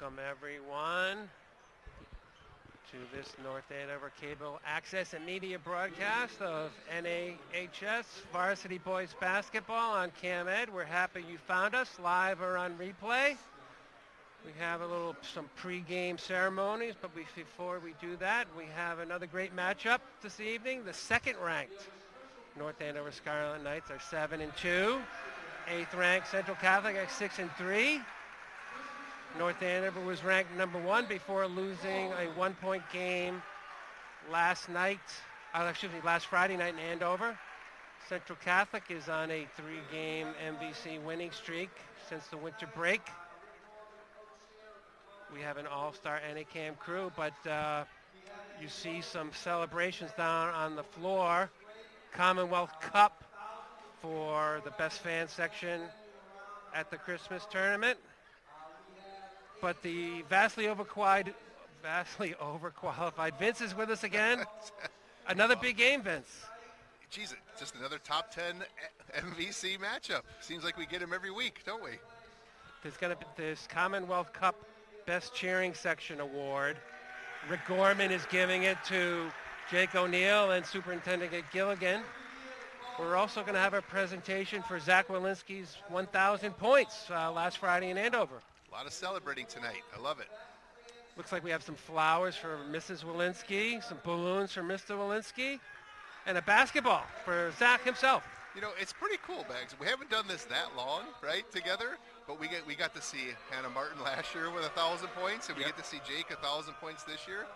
Welcome everyone to this North Andover Cable Access and Media broadcast of NAHS Varsity Boys Basketball on CamEd. We're happy you found us live or on replay. We have some pre-game ceremonies, but before we do that, we have another great matchup this evening. The second-ranked North Andover Scarlet Knights are 7-2. Eighth-ranked Central Catholic are 6-3. North Andover was ranked number 1 before losing a 1-point game last Friday night in Andover. Central Catholic is on a 3-game MVC winning streak since the winter break. We have an all-star NACAM crew, but you see some celebrations down on the floor. Commonwealth Cup for the best fan section at the Christmas tournament. But the vastly overqualified Vince is with us again. Another big game, Vince. Geez, just another top 10 MVC matchup. Seems like we get him every week, don't we? There's going to be this Commonwealth Cup Best Cheering Section Award. Rick Gorman is giving it to Jake O'Neill and Superintendent Gilligan. We're also going to have a presentation for Zach Walensky's 1,000 points last Friday in Andover. A lot of celebrating tonight. I love it. Looks like we have some flowers for Mrs. Walensky, some balloons for Mr. Walensky, and a basketball for Zach himself. You know, it's pretty cool, Bags. We haven't done this that long, right, together, but we got to see Hannah Martin last year with 1,000 points, and we get to see Jake 1,000 points this year.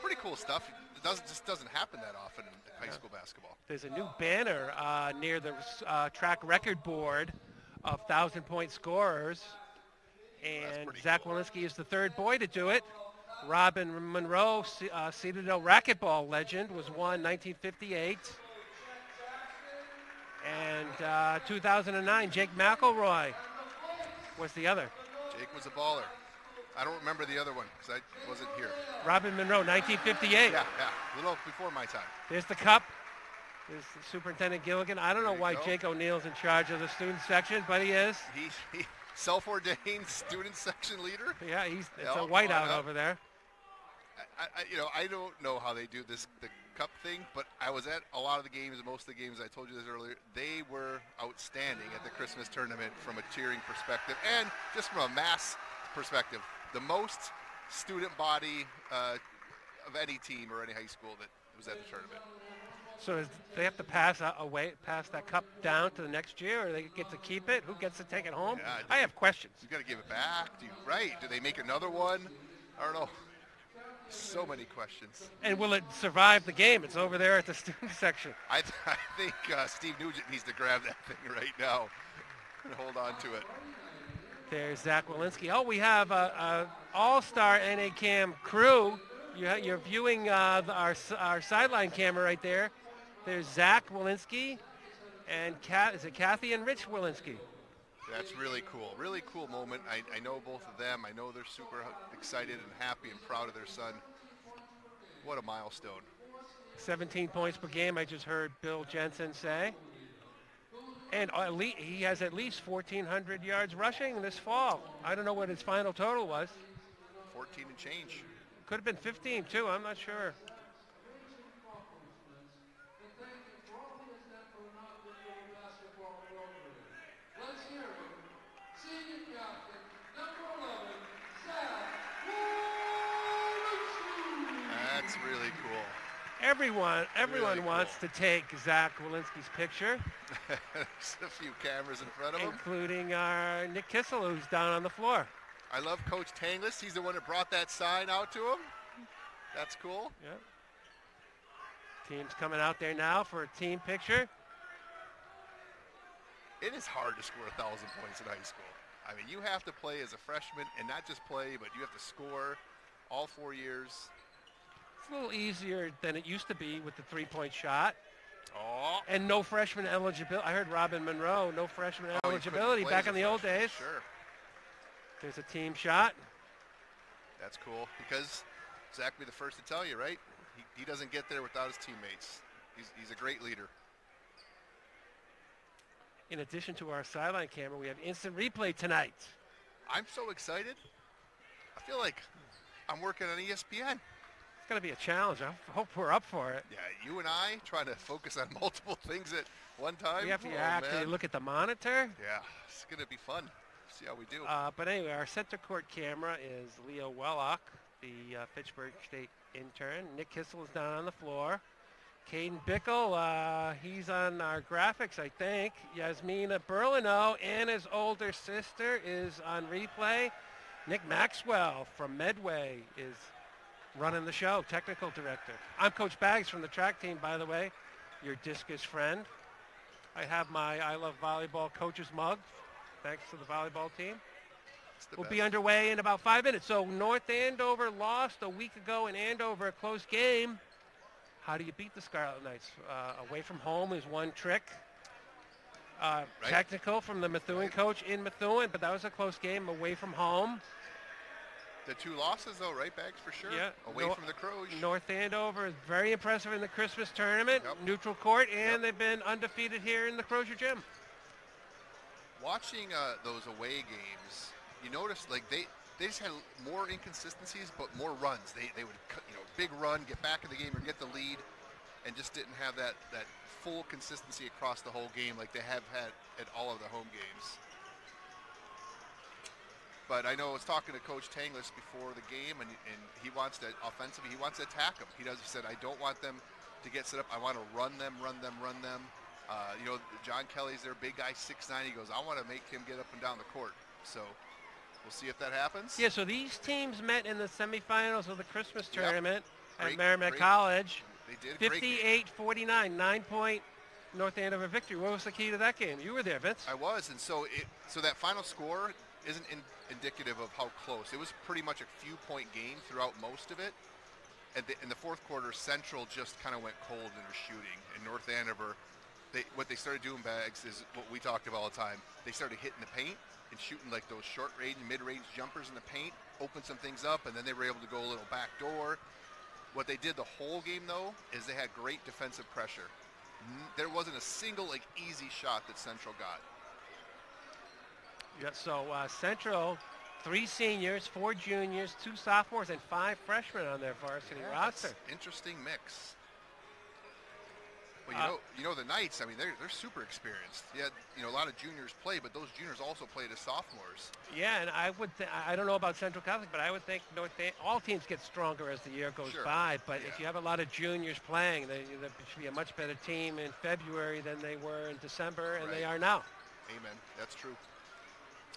Pretty cool stuff. It just doesn't happen that often in high school basketball. There's a new banner near the track record board of 1,000-point scorers. And Zach Walensky is the third boy to do it. Robin Monroe, Citadel racquetball legend, was won 1958. And 2009, Jake McElroy was the other. Jake was a baller. I don't remember the other one because I wasn't here. Robin Monroe, 1958. Yeah, a little before my time. There's the cup. There's the Superintendent Gilligan. I don't know why Jake O'Neill's in charge of the student section, but he is. He self-ordained student section leader. Yeah, it's a whiteout over there. I don't know how they do the cup thing, but I was at a lot of the games, and most of the games, I told you this earlier, they were outstanding at the Christmas tournament from a cheering perspective and just from a mass perspective. The most student body of any team or any high school that was at the tournament. So they have to pass that cup down to the next year, or they get to keep it? Who gets to take it home? Yeah, I have questions. You got to give it back. Do they make another one? I don't know. So many questions. And will it survive the game? It's over there at the student section. I think Steve Nugent needs to grab that thing right now and hold on to it. There's Zach Walensky. Oh, we have a all-star NACAM crew. You're viewing our sideline camera right there. There's Zach Walensky and is it Kathy and Rich Walensky? That's really cool. Really cool moment. I know both of them. I know they're super excited and happy and proud of their son. What a milestone. 17 points per game, I just heard Bill Jensen say. And he has at least 1,400 yards rushing this fall. I don't know what his final total was. 14 and change. Could have been 15 too, I'm not sure. That's really cool. Everyone really wants to take Zach Walensky's picture. There's a few cameras in front of him. Including our Nick Kissel, who's down on the floor. I love Coach Tanglis. He's the one that brought that sign out to him. That's cool. Yep. Team's coming out there now for a team picture. It is hard to score 1,000 points in high school. I mean, you have to play as a freshman, and not just play, but you have to score all 4 years. It's a little easier than it used to be with the three-point shot. Oh. And no freshman eligibility. I heard Robin Monroe, no freshman eligibility back in the old days. Sure. There's a team shot. That's cool because Zach will be the first to tell you, right? He doesn't get there without his teammates. He's a great leader. In addition to our sideline camera, we have instant replay tonight. I'm so excited. I feel like I'm working on ESPN. It's going to be a challenge. I hope we're up for it. Yeah, you and I trying to focus on multiple things at one time. We have to actually look at the monitor. Yeah, it's going to be fun. See how we do. But anyway, our center court camera is Leo Wellock, the Fitchburg State intern. Nick Kissel is down on the floor. Caden Bickle, he's on our graphics, I think. Yasmina Berlino and his older sister is on replay. Nick Maxwell from Medway is running the show, technical director. I'm Coach Baggs from the track team, by the way, your discus friend. I have my I Love Volleyball coach's mug, thanks to the volleyball team. We'll be underway in about 5 minutes. So North Andover lost a week ago in Andover, a close game. How do you beat the Scarlet Knights? Away from home is one trick. Right. Technical from the Methuen coach in Methuen, but that was a close game away from home. The 2 losses, though, right, Bags, for sure? Yeah. Away from the Crows. North Andover is very impressive in the Christmas tournament, neutral court, and they've been undefeated here in the Crozier Gym. Watching those away games, you notice, like, they just had more inconsistencies, but more runs. They would, big run, get back in the game or get the lead, and just didn't have that full consistency across the whole game like they have had at all of the home games. But I know I was talking to Coach Tanglis before the game, and he wants to offensively. He wants to attack them. He said, I don't want them to get set up. I want to run them. John Kelly's their big guy, 6'9". He goes, I want to make him get up and down the court. So we'll see if that happens. Yeah, so these teams met in the semifinals of the Christmas tournament at Great, Merrimack College. They did 58-49, 9-point North Andover victory. What was the key to that game? You were there, Vince. I was, and so that final score isn't indicative of how close. It was pretty much a few-point game throughout most of it. In the fourth quarter, Central just kind of went cold in their shooting. And North Andover, what they started doing, Bags, is what we talked about all the time. They started hitting the paint and shooting like those short-range, mid-range jumpers in the paint, opened some things up, and then they were able to go a little back door. What they did the whole game, though, is they had great defensive pressure. There wasn't a single easy shot that Central got. Yeah, so Central, 3 seniors, 4 juniors, 2 sophomores, and 5 freshmen on their varsity roster. Interesting mix. Well, the Knights, I mean, they're super experienced. Yeah, a lot of juniors play, but those juniors also played as sophomores. Yeah, and I don't know about Central Catholic, but I would think all teams get stronger as the year goes by. But if you have a lot of juniors playing, they should be a much better team in February than they were in December, and they are now. Amen. That's true.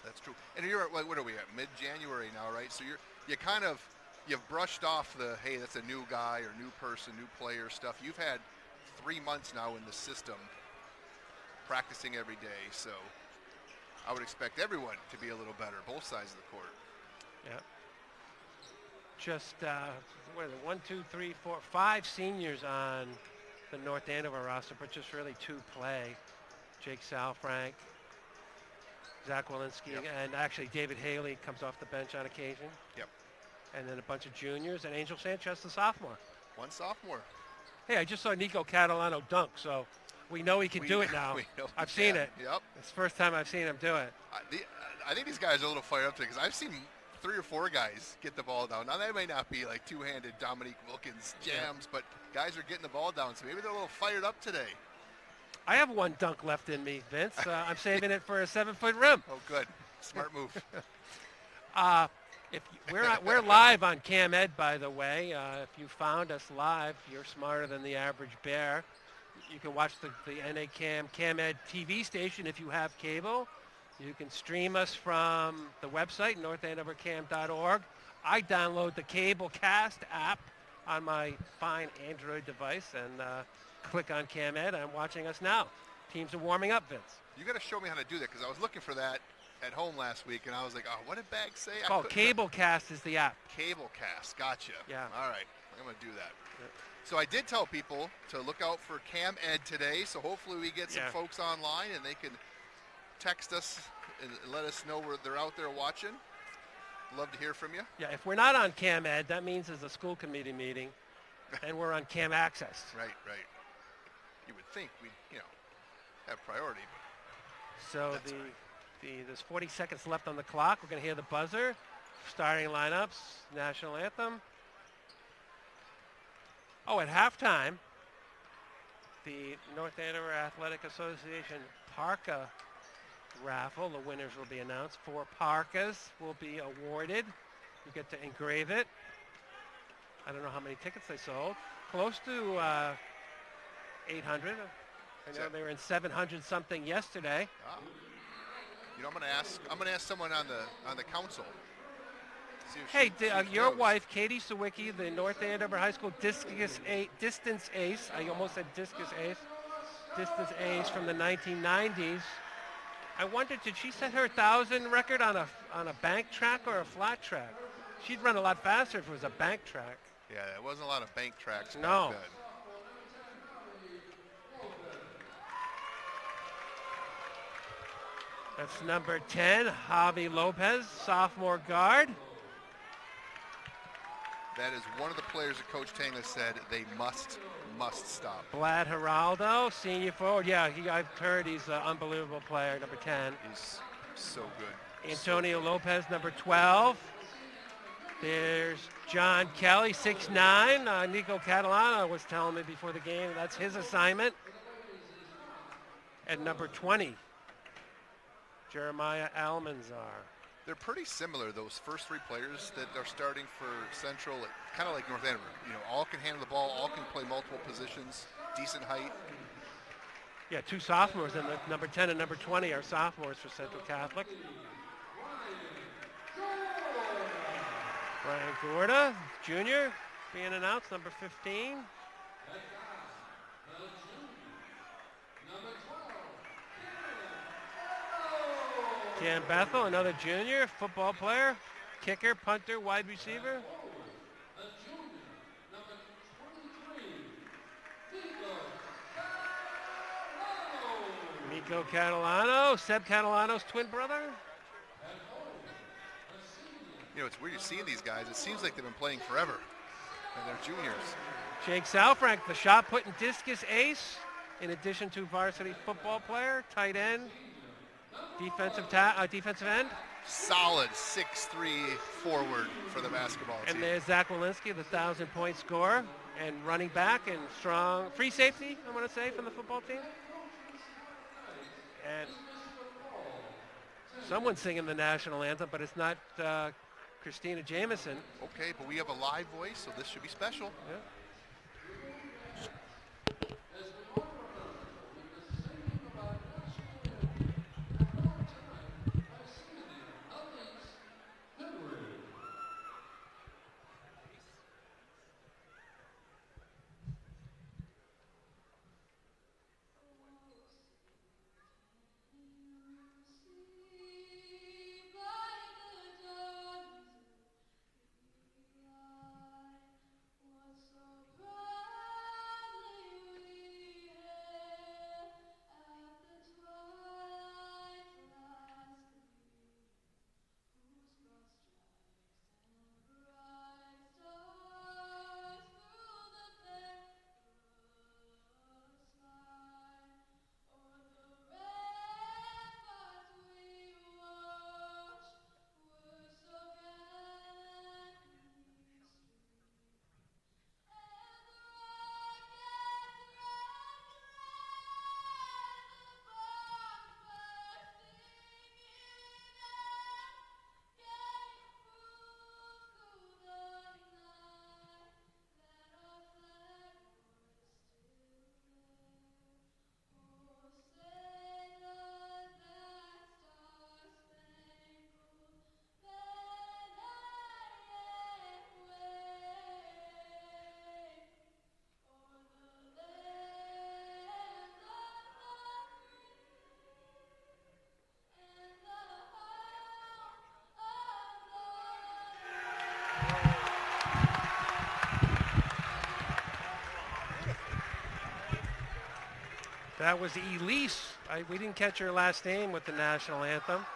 That's true. And you're at, what are we at? Mid-January now, right? So you've brushed off the, hey, that's a new guy or new person, new player stuff. You've had 3 months now in the system practicing every day. So I would expect everyone to be a little better, both sides of the court. Yeah. Just, 1, 2, 3, 4, 5 seniors on the North Andover roster, but just really 2 play. Jake Salfrank, Zach Walensky, and actually David Haley comes off the bench on occasion. Yep. And then a bunch of juniors, and Angel Sanchez, the sophomore. 1 sophomore. Hey, I just saw Nico Catalano dunk, so we know he can do it now. I've seen it. Yep. It's the first time I've seen him do it. I think these guys are a little fired up today because I've seen 3 or 4 guys get the ball down. Now, they may not be like two-handed Dominique Wilkins jams, but guys are getting the ball down, so maybe they're a little fired up today. I have 1 dunk left in me, Vince. I'm saving it for a 7-foot rim. Oh, good. Smart move. We're live on CamEd, by the way. If you found us live, you're smarter than the average bear. You can watch the NA CamEd TV station if you have cable. You can stream us from the website, northandovercam.org. I download the Cablecast app on my fine Android device and click on CamEd. I'm watching us now. Teams are warming up, Vince. You got to show me how to do that because I was looking for that at home last week, and I was like, oh, what did Bags say? It's called Cablecast is the app. Cablecast. Gotcha. Yeah. All right. I'm going to do that. Yeah. So I did tell people to look out for CamEd today, so hopefully we get some folks online, and they can text us and let us know where they're out there watching. Love to hear from you. Yeah, if we're not on CamEd, that means there's a school committee meeting, and we're on Cam Access. Right. You would think we'd, have priority. So there's 40 seconds left on the clock. We're going to hear the buzzer. starting lineups, national anthem. Oh, at halftime, the North Andover Athletic Association parka raffle, the winners will be announced. 4 parkas will be awarded. You get to engrave it. I don't know how many tickets they sold. Close to 800. I know they were in 700 something yesterday. Ah. You know, I'm going to ask someone on the council. See if she Your knows. wife, Katie Sawicki, the North Andover High School distance ace. I almost said discus ace. Distance ace from the 1990s. I wondered, did she set her 1,000 record on a bank track or a flat track? She'd run a lot faster if it was a bank track. Yeah, there wasn't a lot of bank tracks back No. then. That's number 10, Javi Lopez, sophomore guard. That is one of the players that Coach Tangler said they must stop. Vlad Geraldo, senior forward. Yeah, I've heard he's an unbelievable player, number 10. He's so good. Antonio Lopez, number 12. There's John Kelly, 6'9". Nico Catalano was telling me before the game that's his assignment. And number 20, Jeremiah Almanzar. They're pretty similar, those first 3 players that are starting for Central, kind of like North Andover. You know, all can handle the ball, all can play multiple positions, decent height. Yeah, 2 sophomores, and the number 10 and number 20 are sophomores for Central Catholic. Brian Gorda, junior, being announced, number 15. Cam Bethel, another junior, football player, kicker, punter, wide receiver. Nico Catalano, Seb Catalano's twin brother. You know, it's weird seeing these guys. It seems like they've been playing forever, and they're juniors. Jake Salfrank, the shot put and discus ace, in addition to varsity football player, tight end, defensive end. Solid 6'3" forward for the basketball team. And there's Zach Walensky, the 1,000-point scorer, and running back and strong free safety, I want to say, from the football team. And someone's singing the national anthem, but it's not Christina Jameson. Okay, but we have a live voice, so this should be special. Yeah. That was Elise. We didn't catch her last name with the national anthem.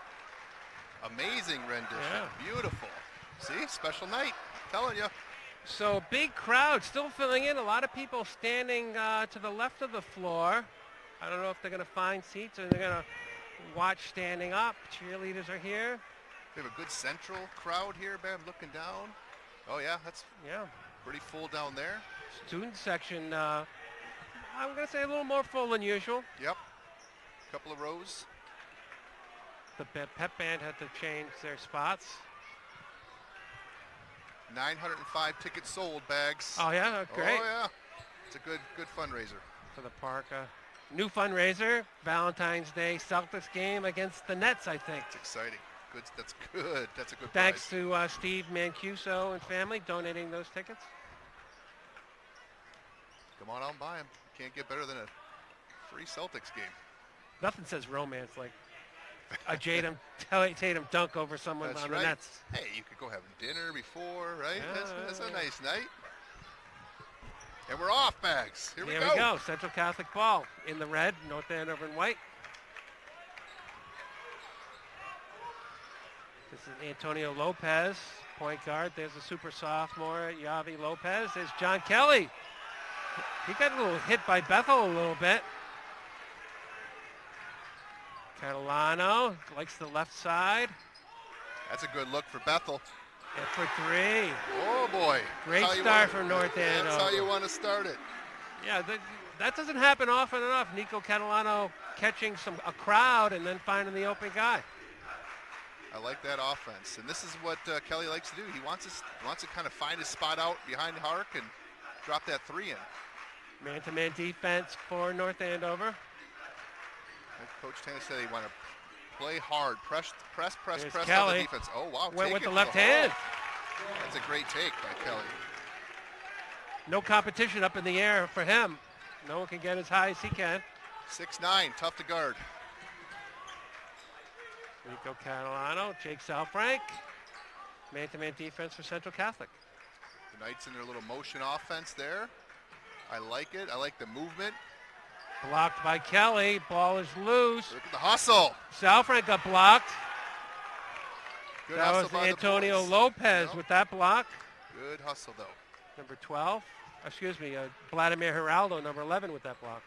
Amazing rendition. Yeah. Beautiful. See, special night. Telling you. So big crowd still filling in. A lot of people standing to the left of the floor. I don't know if they're going to find seats or they're going to watch standing up. Cheerleaders are here. We have a good central crowd here, man. Looking down. Oh yeah, that's pretty full down there. Student section, I'm going to say a little more full than usual. Yep. Couple of rows. The pep band had to change their spots. 905 tickets sold, Bags. Oh yeah, great. Oh yeah. It's a good fundraiser. For the park. New fundraiser, Valentine's Day Celtics game against the Nets, I think. It's exciting. Good. That's good. That's a good Thanks prize. to Steve Mancuso and family donating those tickets. Come on out and buy them. Can't get better than a free Celtics game. Nothing says romance like a Tatum dunk over someone That's on right. the Nets. Hey, you could go have dinner before, right? Yeah, That's a nice night. And we're off, Bags. Here we There go. we go. Central Catholic ball in the red, North Andover in white. This is Antonio Lopez, point guard. There's a super sophomore, Yavi Lopez. There's John Kelly. He got a little hit by Bethel a little bit. Catalano likes the left side. That's a good look for Bethel. And for three. Oh, boy. Great That's how you start want for North Andover. That's how you want to start it. Yeah, that doesn't happen often enough. Nico Catalano catching a crowd and then finding the open guy. I like that offense. And this is what Kelly likes to do. He wants to kind of find his spot out behind Hark and drop that three in. Man-to-man defense for North Andover. As Coach Tanner said, he want to play hard, press There's on Kelly. the defense. Oh, wow. Went take with it the to left hole. hand. That's a great take by Kelly. No competition up in the air for him. No one can get as high as he can. 6'9", tough to guard. Nico Catalano, Jake Salfrank. Man-to-man defense for Central Catholic. The Knights in their little motion offense there. I like it. I like the movement. Blocked by Kelly. Ball is loose. Look at the hustle. Salfrank got blocked. Good That hustle was by the Antonio boys. Lopez Yep. with that block. Good hustle, though. Number 12. Excuse me, Vladimir Geraldo, number 11 with that block.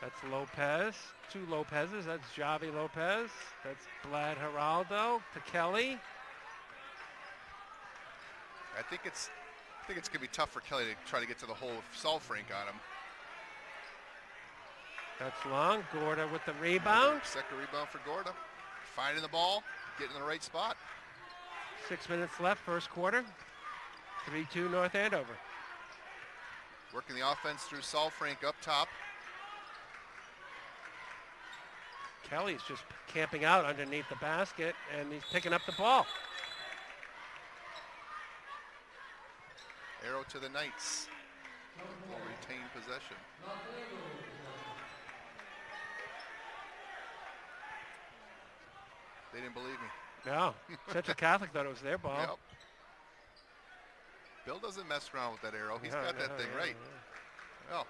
That's Lopez. Two Lopez's. That's Javi Lopez. That's Vlad Geraldo to Kelly. I think it's going to be tough for Kelly to try to get to the hole if Salfrank on him. That's long. Gorda with the rebound. Second rebound for Gorda. Finding the ball, getting in the right spot. 6 minutes left, first quarter. 3-2 North Andover. Working the offense through Salfrank up top. Kelly's just camping out underneath the basket, and he's picking up the ball. Arrow to the Knights. Will retain possession. They didn't believe me. No, Central Catholic thought it was their ball. Yep. Bill doesn't mess around with that arrow. He's got that thing right. Well,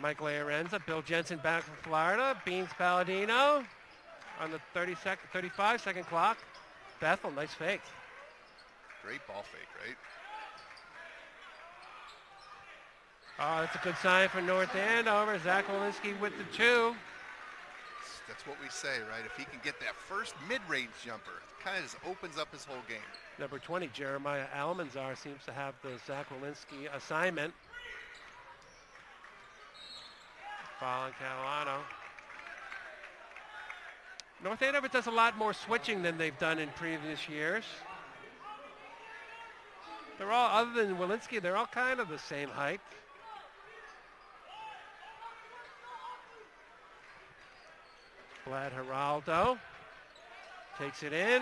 Mike Laorenza, Bill Jensen back from Florida. Beans Palladino on the 35-second clock. Bethel, nice fake. great ball fake, right? Oh, that's a good sign for North Andover. Zach Walensky with the two. That's what we say, right? If he can get that first mid-range jumper, it kind of just opens up his whole game. Number 20, Jeremiah Almanzar, seems to have the Zach Walensky assignment. Following Catalano. North Andover does a lot more switching than they've done in previous years. They're all, other than Walensky, they're all kind of the same height. Vlad Geraldo takes it in.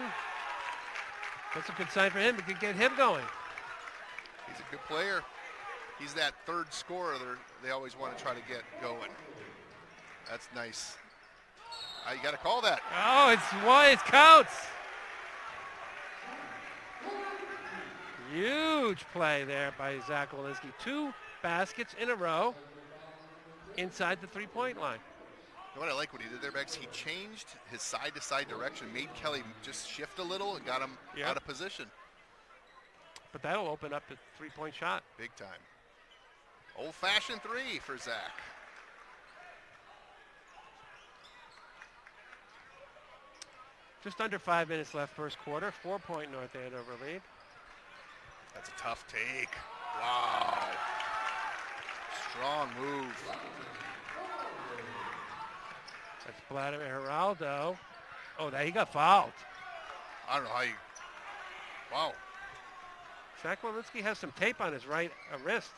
That's a good sign for him. It could get him going. He's a good player. He's that third scorer they always want to try to get going. That's nice. You got to call that. Oh, it's one. It counts. Huge play there by Zach Walensky. 2 baskets in a row inside the three-point line. You know what I like what he did there, Bex? He changed his side-to-side direction, made Kelly just shift a little and got him out of position. But that'll open up the three-point shot. Big time. Old-fashioned three for Zach. Just under 5 minutes left first quarter. 4-point North Andover lead. That's a tough take. Wow. Strong move. That's Vladimir Geraldo. Oh, he got fouled. I don't know how you... Wow. Zach Walensky has some tape on his right wrist.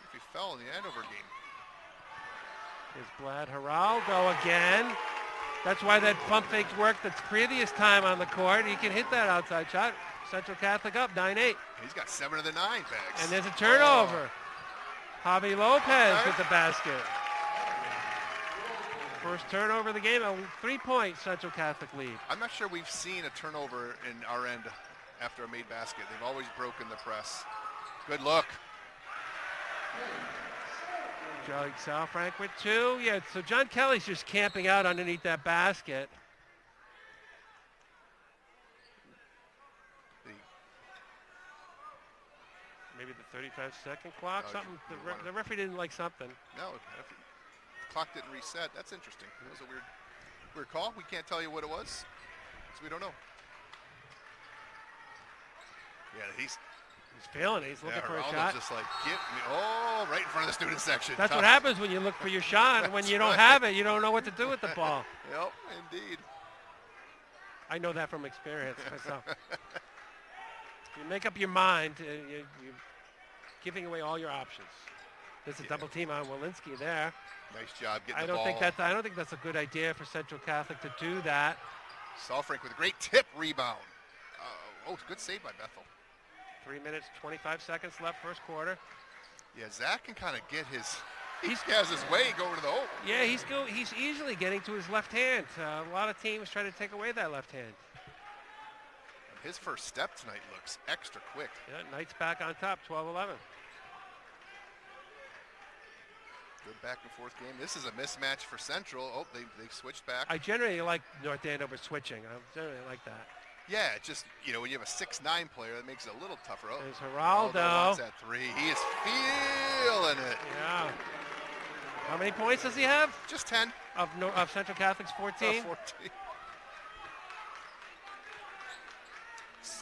If he fell in the Andover game. Here's Vlad Geraldo again. That's why that pump fake worked the previous time on the court. He can hit that outside shot. Central Catholic up 9-8. He's got 7 of the 9 bags. And there's a turnover. Javi Lopez with the basket. First turnover of the game, a 3-point Central Catholic lead. I'm not sure we've seen a turnover in our end after a made basket. They've always broken the press. Good look. Joey Salfrank with 2. Yeah, so John Kelly's just camping out underneath that basket. Maybe the 35-second clock, something. The referee didn't like something. No, the clock didn't reset. That's interesting. It was a weird call. We can't tell you what it was, so we don't know. Yeah, he's feeling it. He's looking for a Geraldo's shot. Just like, get me, right in front of the student section. That's what happens when you look for your shot, and when you don't have it, you don't know what to do with the ball. Yep, indeed. I know that from experience myself. You make up your mind, you're giving away all your options. There's a double team on Walensky there. Nice job getting the ball. I don't think that's a good idea for Central Catholic to do that. Salfrank with a great tip rebound. Good save by Bethel. 3 minutes, 25 seconds left first quarter. Yeah, Zach can kind of get he has his way going to the hole. Yeah, he's easily getting to his left hand. A lot of teams try to take away that left hand. His first step tonight looks extra quick. Yeah, Knight's back on top, 12-11. Good back and forth game. This is a mismatch for Central. Oh, they switched back. I generally like North Andover switching. I generally like that. Yeah, it's just, when you have a 6'9" player, that makes it a little tougher. There's Geraldo. Wants that 3. He is feeling it. Yeah. How many points does he have? Just 10. Of Central Catholic's 14? 14.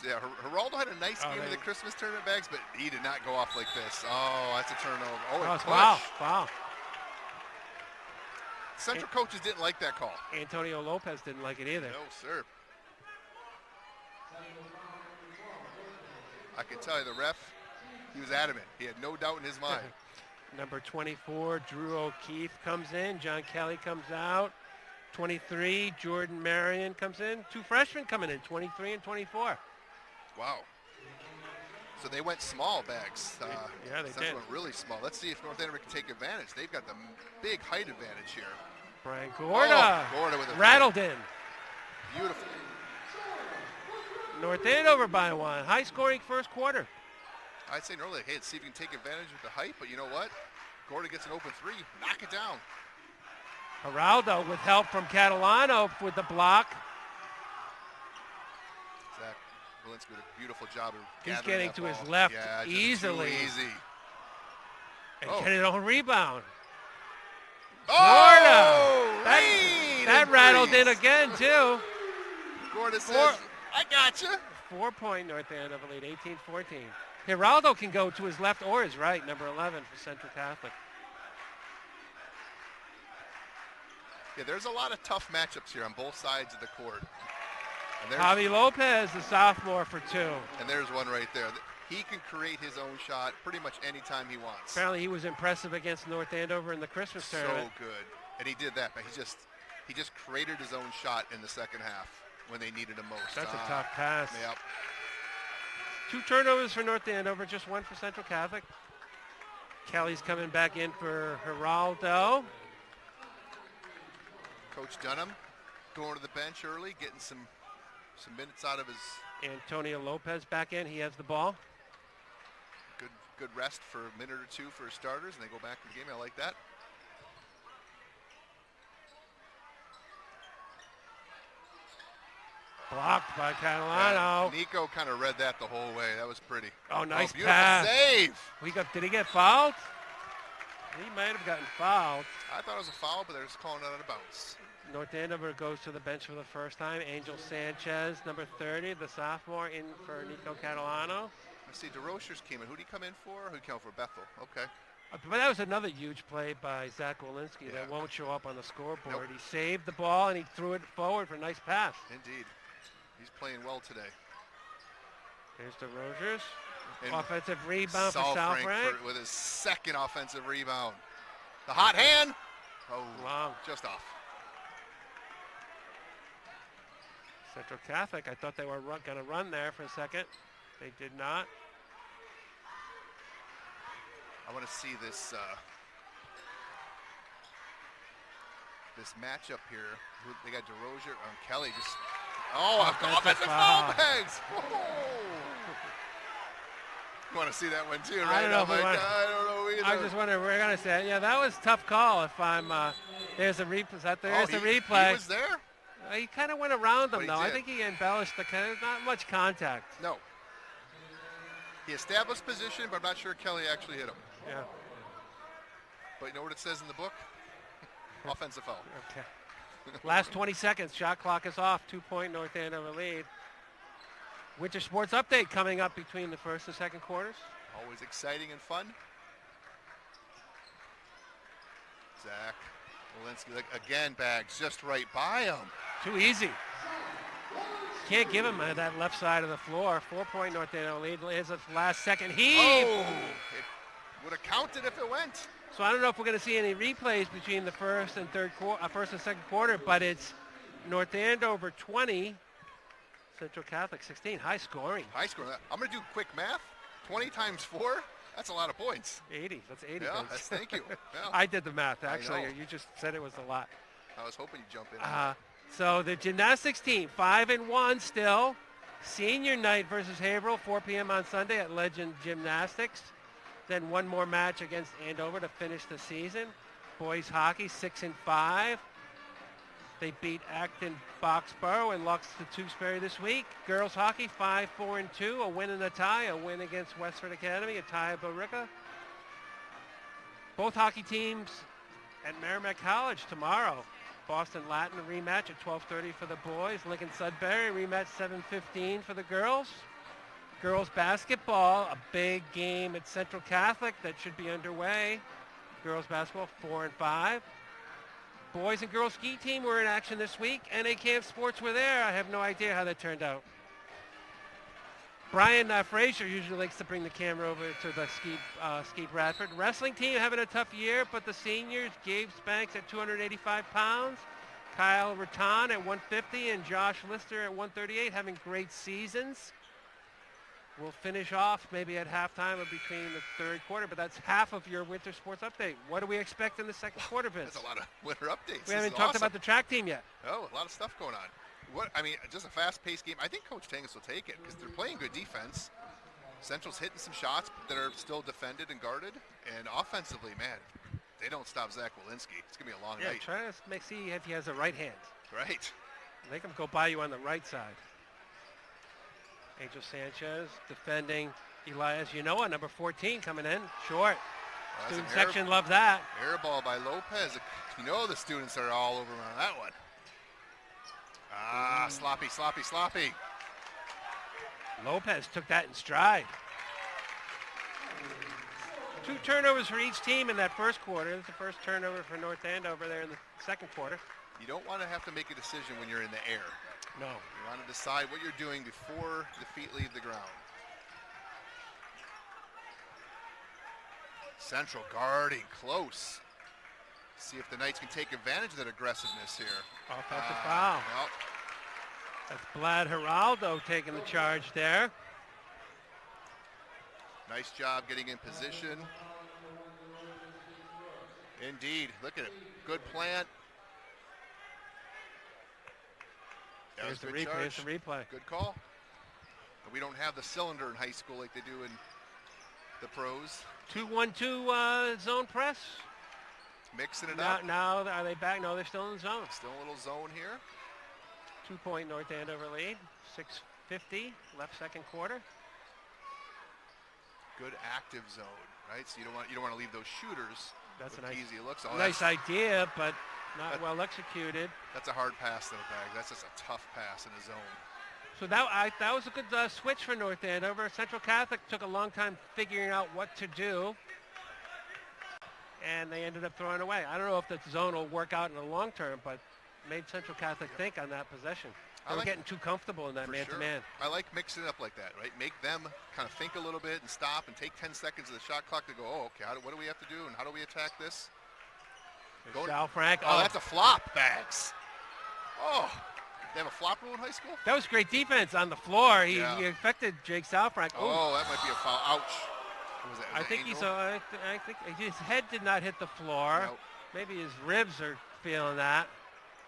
Yeah, Geraldo had a nice game in the Christmas tournament bags, but he did not go off like this. Oh, that's a turnover. Oh, it's foul. Central coaches didn't like that call. Antonio Lopez didn't like it either. No, sir. I can tell you the ref, he was adamant. He had no doubt in his mind. Number 24, Drew O'Keefe comes in. John Kelly comes out. 23, Jordan Marion comes in. 2 freshmen coming in, 23 and 24. Wow. So they went small bags. Yeah, they Central did. went really small. Let's see if North Andover can take advantage. They've got the big height advantage here. Brian Gorda. Gorda with a rattled in. Beautiful. North Andover by 1. High-scoring first quarter. I'd say normally, hey, let's see if you can take advantage with the height, but you know what? Gorda gets an open 3. Knock it down. Geraldo with help from Catalano with the block. Zach Walensky with a beautiful job of He's gathering getting to ball. his left just easily. Too easy. And getting on rebound. Oh! That rattled in again, too. Gorda says, I gotcha. 4-point North Andover lead, 18-14. Geraldo can go to his left or his right, number 11 for Central Catholic. Yeah, there's a lot of tough matchups here on both sides of the court. And Javi Lopez, the sophomore, for 2. And there's one right there. He can create his own shot pretty much anytime he wants. Apparently he was impressive against North Andover in the Christmas tournament. So good. And he did that, but he just created his own shot in the second half when they needed him most. That's a tough pass. Yep. 2 turnovers for North Andover, just 1 for Central Catholic. Kelly's coming back in for Geraldo. Coach Dunham going to the bench early, getting some minutes out of his... Antonio Lopez back in. He has the ball. Good rest for a minute or 2 for starters, and they go back to the game. I like that. Blocked by Catalano. Nico kind of read that the whole way. That was pretty. Oh, nice beautiful pass. Save. Did he get fouled? He might have gotten fouled. I thought it was a foul, but they're just calling it out of bounds. North Andover goes to the bench for the first time. Angel Sanchez, number 30, the sophomore, in for Nico Catalano. I see DeRochers came in. Who did he come in for? Who came in for Bethel? Okay. But that was another huge play by Zach Walensky that won't show up on the scoreboard. Nope. He saved the ball and he threw it forward for a nice pass. Indeed. He's playing well today. Here's DeRochers. And Offensive rebound for South Frank. with his second offensive rebound. The hot hand. Oh, Wow. just off. Central Catholic, I thought they were going to run there for a second. They did not. I want to see this this matchup here. They got DeRozier and Kelly just. Oh, offensive foul bags. You want to see that one too, right? I don't know. I don't know either. I was just wondering. We're going to say, yeah, that was a tough call. If I'm, there's a replay. There's a replay. He was there. He kind of went around them, But he though. I did. think he embellished the kind of not much contact. No. He established position, but I'm not sure Kelly actually hit him. Yeah. But you know what it says in the book? Offensive foul. Okay. Last 20 seconds. Shot clock is off. 2-point North Andover lead. Winter Sports Update coming up between the first and second quarters. Always exciting and fun. Zach Walensky, again, bags just right by him. Too easy. Can't give him that left side of the floor. 4-point North Andover lead. Is a last second heave. Oh, it would have counted if it went. So I don't know if we're going to see any replays between the first and second quarter, but it's North Andover 20, Central Catholic 16. High scoring. High score. I'm going to do quick math. 20 times 4, that's a lot of points. 80. That's 80 Yeah, points. thank you. Yeah. I did the math, actually. know. You just said it was a lot. I was hoping you'd jump in. So the gymnastics team, 5-1 still. Senior night versus Haverhill, 4 p.m. on Sunday at Legend Gymnastics. Then one more match against Andover to finish the season. Boys hockey, 6-5. They beat Acton Foxborough and lost to Tewksbury this week. Girls hockey, 5-4-2. A win and a tie. A win against Westford Academy, a tie at Billerica. Both hockey teams at Merrimack College tomorrow. Boston Latin rematch at 12:30 for the boys. Lincoln Sudbury rematch 7:15 for the girls. Girls basketball, a big game at Central Catholic that should be underway. Girls basketball, 4-5. Boys and girls ski team were in action this week. NA Camp Sports were there. I have no idea how that turned out. Brian Frazier usually likes to bring the camera over to the Ski Bradford. Wrestling team having a tough year, but the seniors, Gabe Spanks at 285 pounds, Kyle Rattan at 150, and Josh Lister at 138, having great seasons. We'll finish off maybe at halftime or between the third quarter, but that's half of your winter sports update. What do we expect in the second quarter, Vince? That's a lot of winter updates. We haven't talked about the track team yet. Oh, a lot of stuff going on. Just a fast-paced game. I think Coach Tangus will take it because they're playing good defense. Central's hitting some shots that are still defended and guarded. And offensively, man, they don't stop Zach Walensky. It's going to be a long night. Try to see if he has a right hand. Right. Make him go by you on the right side. Angel Sanchez defending Elias Unoa, number 14, coming in. Short. Student section love that. Air ball by Lopez. You know the students are all over on that one. Sloppy. Lopez took that in stride. 2 turnovers for each team in that first quarter. This is the first turnover for North Andover there in the second quarter. You don't want to have to make a decision when you're in the air. No. You want to decide what you're doing before the feet leave the ground. Central guarding close. See if the Knights can take advantage of that aggressiveness here. Offensive foul. Well, That's Vlad Geraldo taking the charge there. nice job getting in position. Indeed. Look at it. Good plant. Here's the replay. Good call. We don't have the cylinder in high school like they do in the pros. 2-1-2 zone press. Mixing it up. Now, are they back? No, they're still in zone. Still a little zone here. 2-point North Andover lead. 6:50 left second quarter. Good active zone, right? So you don't want to leave those shooters. That's Look a nice, easy it looks. nice idea, but Not well executed. That's a hard pass, though, Bags. That's just a tough pass in the zone. So that was a good switch for North Andover. Central Catholic took a long time figuring out what to do, and they ended up throwing away. I don't know if the zone will work out in the long term, but made Central Catholic think on that possession. They were getting too comfortable in that man-to-man. I like mixing it up like that, right? Make them kind of think a little bit and stop and take 10 seconds of the shot clock to go, oh, okay, what do we have to do and how do we attack this? Sal Frank. Oh, that's a flop, Bags. Oh, they have a flop rule in high school? That was great defense on the floor. He affected Jake Salfrank. Oh, that might be a foul. Ouch. Was that, I think I think his head did not hit the floor. Nope. Maybe his ribs are feeling that.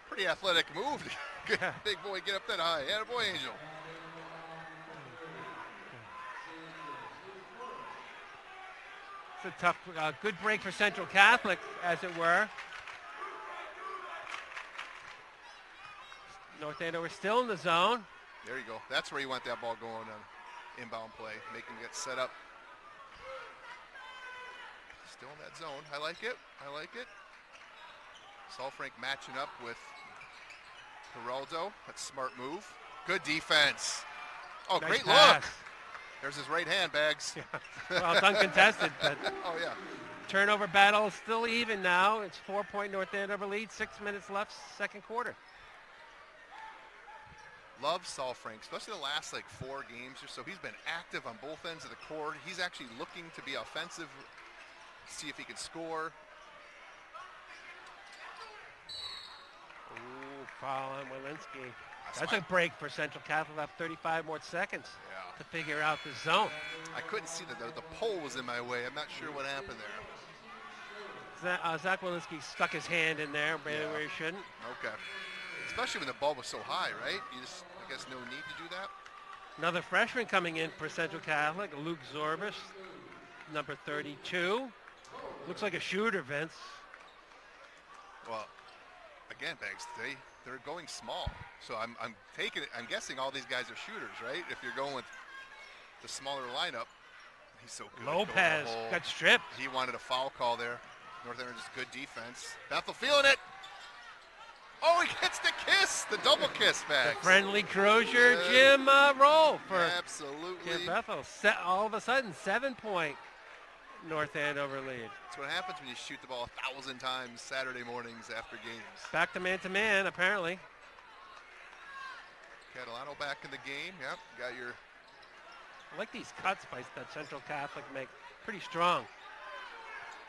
Pretty athletic move. Big boy, get up that high. Yeah, boy, Angel. It's a tough, good break for Central Catholic, as it were. North Andover still in the zone. There you go. That's where you want that ball going on inbound play. Make him get set up. Still in that zone. I like it. I like it. Sal Frank matching up with Geraldo. That's a smart move. Good defense. Oh, Nice great pass. look. There's his right hand, Bags. Yeah. Well, it's uncontested, but Oh, yeah. turnover battle is still even now. It's 4-point North Andover lead. 6 minutes left, second quarter. Love Sal Frank, especially the last 4 games or so. He's been active on both ends of the court. He's actually looking to be offensive, see if he can score. Ooh, foul on Walensky. That's a break for Central Catholic. Left 35 more seconds to figure out the zone. I couldn't see that the pole was in my way. I'm not sure what happened there. Zach Walensky stuck his hand in there, where he shouldn't. Okay. Especially when the ball was so high, right? You just, I guess, no need to do that. Another freshman coming in for Central Catholic, Luke Zorbis, number 32. Looks like a shooter, Vince. Well, again, Bags, they're going small. So I'm taking it. I'm guessing all these guys are shooters, right? If you're going with the smaller lineup, he's so good. Lopez got stripped. He wanted a foul call there. North Andover just good defense. Bethel feeling it. Oh, he gets the kiss, the double kiss, Bags. The friendly Crozier Jim roll for absolutely. Jim Bethel. All of a sudden, 7-point North Andover lead. That's what happens when you shoot the ball 1,000 times Saturday mornings after games. Back to man, apparently. Catalano back in the game. Yep, got your. I like these cuts by that Central Catholic make. Pretty strong.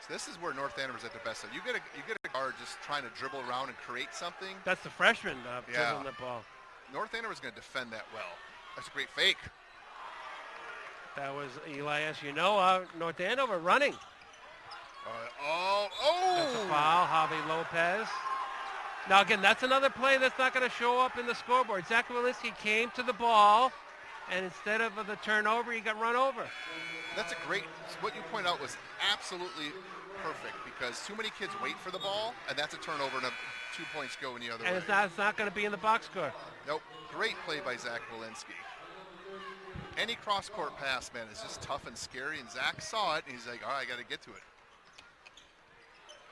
So this is where North Andover's at the best. So you get a guard just trying to dribble around and create something. That's the freshman dribbling the ball. North Andover's going to defend that well. That's a great fake. That was Elias North Andover running. That's a foul, Javi Lopez. Now again, that's another play that's not going to show up in the scoreboard. Zach Walensky came to the ball, and instead of the turnover, he got run over. That's a great, what you point out was absolutely perfect because too many kids wait for the ball, and that's a turnover and 2 points go in the other way. And it's not going to be in the box score. Nope. Great play by Zach Walensky. Any cross-court pass, man, is just tough and scary, and Zach saw it, and he's like, all right, I got to get to it.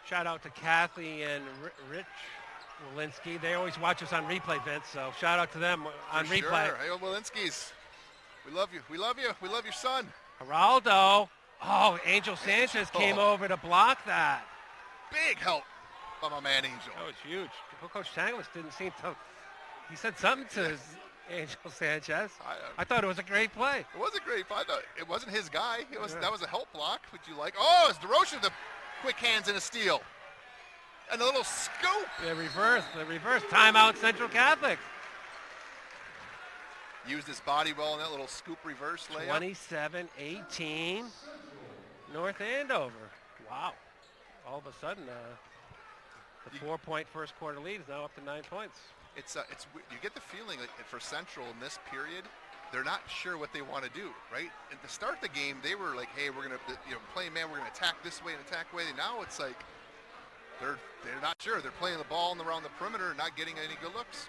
Shout out to Kathy and Rich Walensky. They always watch us on replay, Vince, so shout out to them on replay. Sure. Hey, Walensky's. We love you. We love you. We love your son. Geraldo. Oh, Angel Sanchez came over to block that. Big help by my man Angel. That was huge. Coach Tanglis didn't seem to. He said something to Angel Sanchez. I thought it was a great play. It was a great play. It wasn't his guy. That was a help block. Would you like? Oh, it's DeRoche with the quick hands and a steal. And a little scoop. The reverse. Timeout Central Catholic. Used his body well in that little scoop reverse layup. 27-18. North Andover. Wow. All of a sudden, the 4-point first quarter lead is now up to 9 points. It's you get the feeling that for Central in this period, they're not sure what they want to do, right? At the start of the game, they were like, hey, we're going to play man, we're going to attack this way and attack way. And now it's like they're not sure. They're playing the ball around the perimeter and not getting any good looks.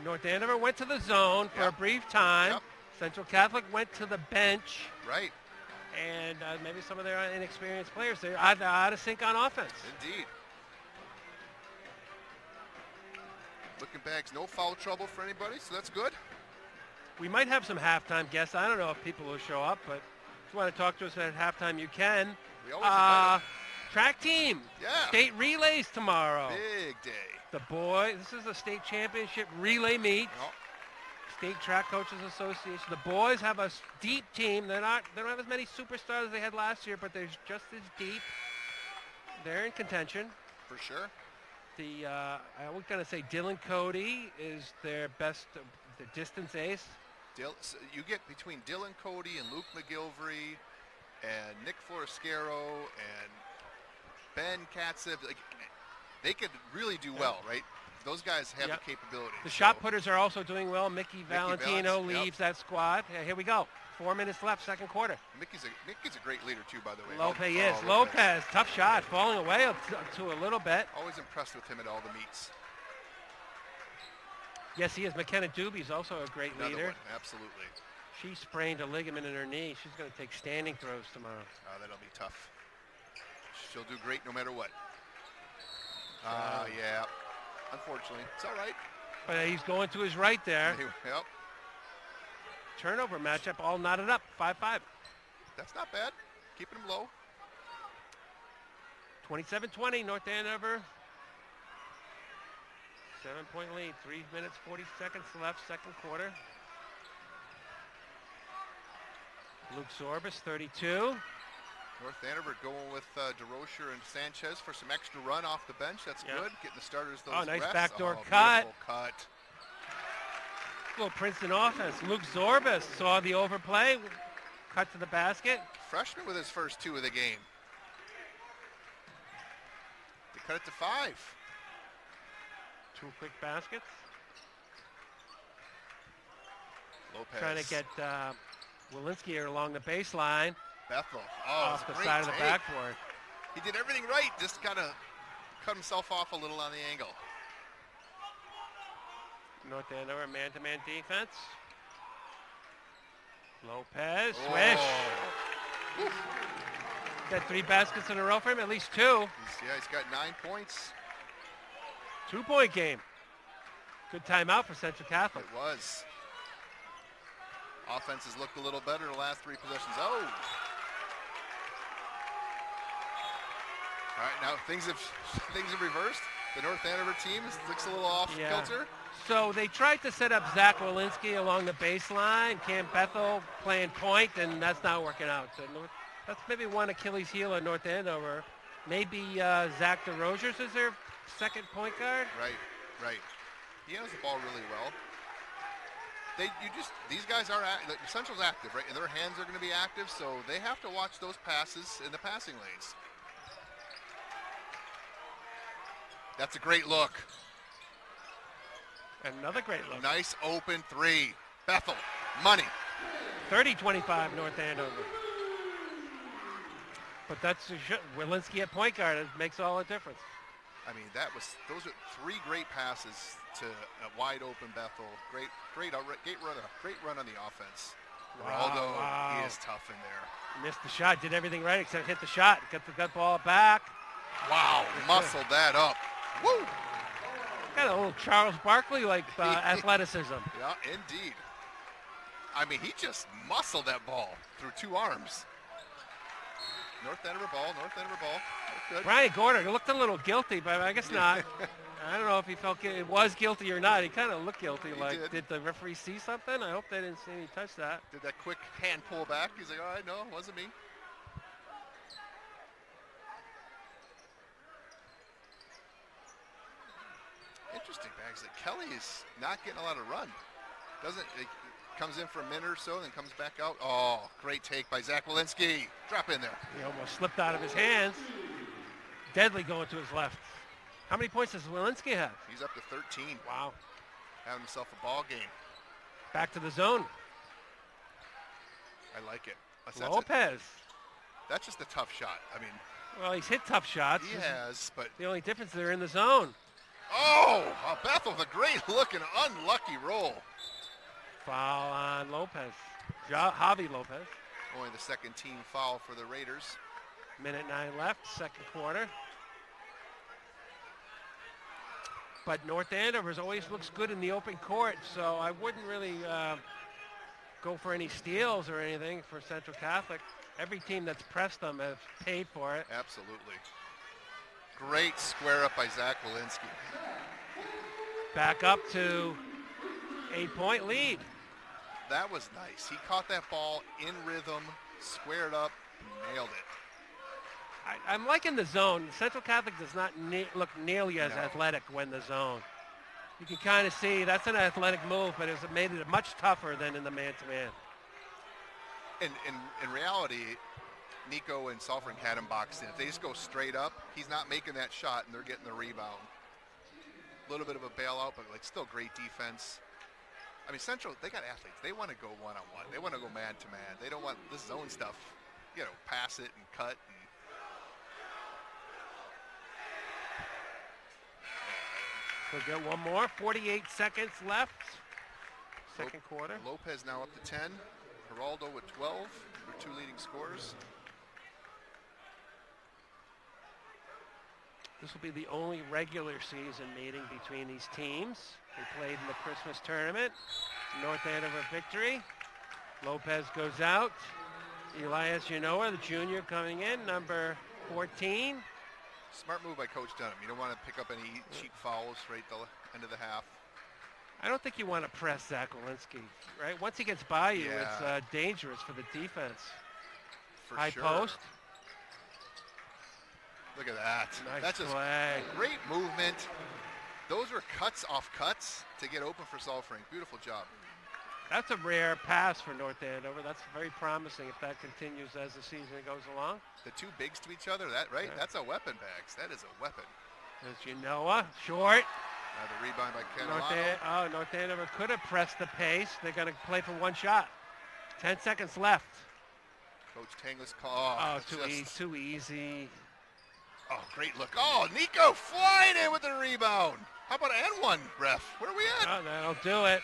North Andover went to the zone for a brief time. Yep. Central Catholic went to the bench. Right. And maybe some of their inexperienced players, they're out of sync on offense. Indeed. And Bags, no foul trouble for anybody, so that's good. We might have some halftime guests. I don't know if people will show up, but if you want to talk to us at halftime, you can. We always invite 'em. Track team. Yeah. State relays tomorrow. Big day. The boys, this is the state championship relay meet. Oh, State Track Coaches Association. The boys have a deep team. They don't have as many superstars as they had last year, but they're just as deep. They're in contention. for sure. I was going to say Dylan Cody is their best, the distance ace. So you get between Dylan Cody and Luke McGilvery and Nick Florascaro and Ben Katzeb, like, they could really do well, right? Those guys have the capability. The shot putters are also doing well. Mickey Valentino leaves that squad. Here we go. 4 minutes left, second quarter. Mickey's a great leader too, by the way. Lopez, tough shot, falling away to a little bit. Always impressed with him at all the meets. Yes, he is. McKenna Doobie's also a great leader. One, absolutely. She sprained a ligament in her knee. She's going to take standing throws tomorrow. Oh, that'll be tough. She'll do great no matter what. Yeah. Unfortunately, it's all right. But he's going to his right there. Yep. Turnover matchup, all knotted up, 5-5. That's not bad. Keeping him low. 27-20, North Andover. 7-point lead, 3 minutes, 40 seconds left, second quarter. Luke Zorbas, 32. North Andover going with DeRocher and Sanchez for some extra run off the bench. That's good. Getting the starters those nice rests. backdoor cut. Beautiful cut. Little Princeton offense. Luke Zorbas saw the overplay, cut to the basket. Freshman with his first 2 of the game. They cut it to 5. 2 quick baskets. Lopez. Trying to get Walensky along the baseline. Bethel. Off the side of the backboard. He did everything right, just kind of cut himself off a little on the angle. North Andover man-to-man defense. Lopez, swish. Oh. Got 3 baskets in a row for him, at least 2. He's got 9 points. 2-point game. Good timeout for Central Catholic. It was. Offense has looked a little better the last 3 possessions. Oh. All right, now things have reversed. The North Andover team looks a little off kilter. So they tried to set up Zach Walensky along the baseline, Cam Bethel playing point, and that's not working out. So that's maybe one Achilles heel at North Andover. Maybe Zach DeRogers is their second point guard. Right. He has the ball really well. These guys are Central's active, right? And their hands are going to be active, so they have to watch those passes in the passing lanes. That's a great look. Another great look. Nice open 3. Bethel, money. 30-25 North Andover. But that's Walensky at point guard. It makes all the difference. I mean, those are 3 great passes to a wide open Bethel. Great run on the offense. Wow. He is tough in there. Missed the shot, did everything right except hit the shot. Got the ball back. Wow, muscled that up. Woo! Got a little Charles Barkley-like athleticism. Yeah, indeed. I mean, he just muscled that ball through 2 arms. North Andover ball. Good. Brian Gorder looked a little guilty, but I guess not. I don't know if he was guilty or not. He kind of looked guilty. Did the referee see something? I hope they didn't see me touch that. Did that quick hand pull back. He's like, all right, no, it wasn't me. Interesting, Bags. That Kelly is not getting a lot of run. Comes in for a minute or so, then comes back out. Oh, great take by Zach Walensky. Drop in there. He almost slipped out of his hands. Deadly going to his left. How many points does Walensky have? He's up to 13. Wow. Having himself a ball game. Back to the zone. I like it. Lopez. That's just a tough shot. I mean. Well, he's hit tough shots. He has, but. The only difference, they're in the zone. Oh, Bethel with a great looking unlucky roll. Foul on Lopez. Javi Lopez. Only the second team foul for the Raiders. Minute 9 left, second quarter. But North Andover's always looks good in the open court, so I wouldn't really go for any steals or anything for Central Catholic. Every team that's pressed them has paid for it. Absolutely. Great square up by Zach Walensky. Back up to 8-point lead. That was nice. He caught that ball in rhythm, squared up, nailed it. I'm liking the zone. Central Catholic does not look nearly as athletic when the zone. You can kind of see that's an athletic move, but it's made it much tougher than in the man-to-man. In reality, Nico and Salford had him boxed in. If they just go straight up, he's not making that shot, and they're getting the rebound. A little bit of a bailout, but like still great defense. I mean, Central, they got athletes. They want to go one-on-one. They want to go man-to-man. They don't want this zone stuff, pass it and cut. We'll get one more. 48 seconds left. Second quarter. Lopez now up to 10. Geraldo with 12. Their two leading scorers. This will be the only regular season meeting between these teams. They played in the Christmas tournament. North Andover victory. Lopez goes out. Elias Yanoa, the junior, coming in, number 14. Smart move by Coach Dunham. You don't want to pick up any cheap fouls right at the end of the half. I don't think you want to press Zach Walensky, right? Once he gets by you, it's dangerous for the defense. For High sure. post. Look at that. Nice That's just play. Great movement. Those were cuts off cuts to get open for Salfrank. Beautiful job. That's a rare pass for North Andover. That's very promising if that continues as the season goes along. The two bigs to each other, right? Yeah. That's a weapon, Bags. That is a weapon. There's Yanoa, short. Now the rebound by Catalano. North Andover could have pressed the pace. They're going to play for one shot. 10 seconds left. Coach Tanglis call. Too easy. Oh, great look. Oh, Nico flying in with the rebound. How about an N1, ref? Where are we at? Oh, that'll do it.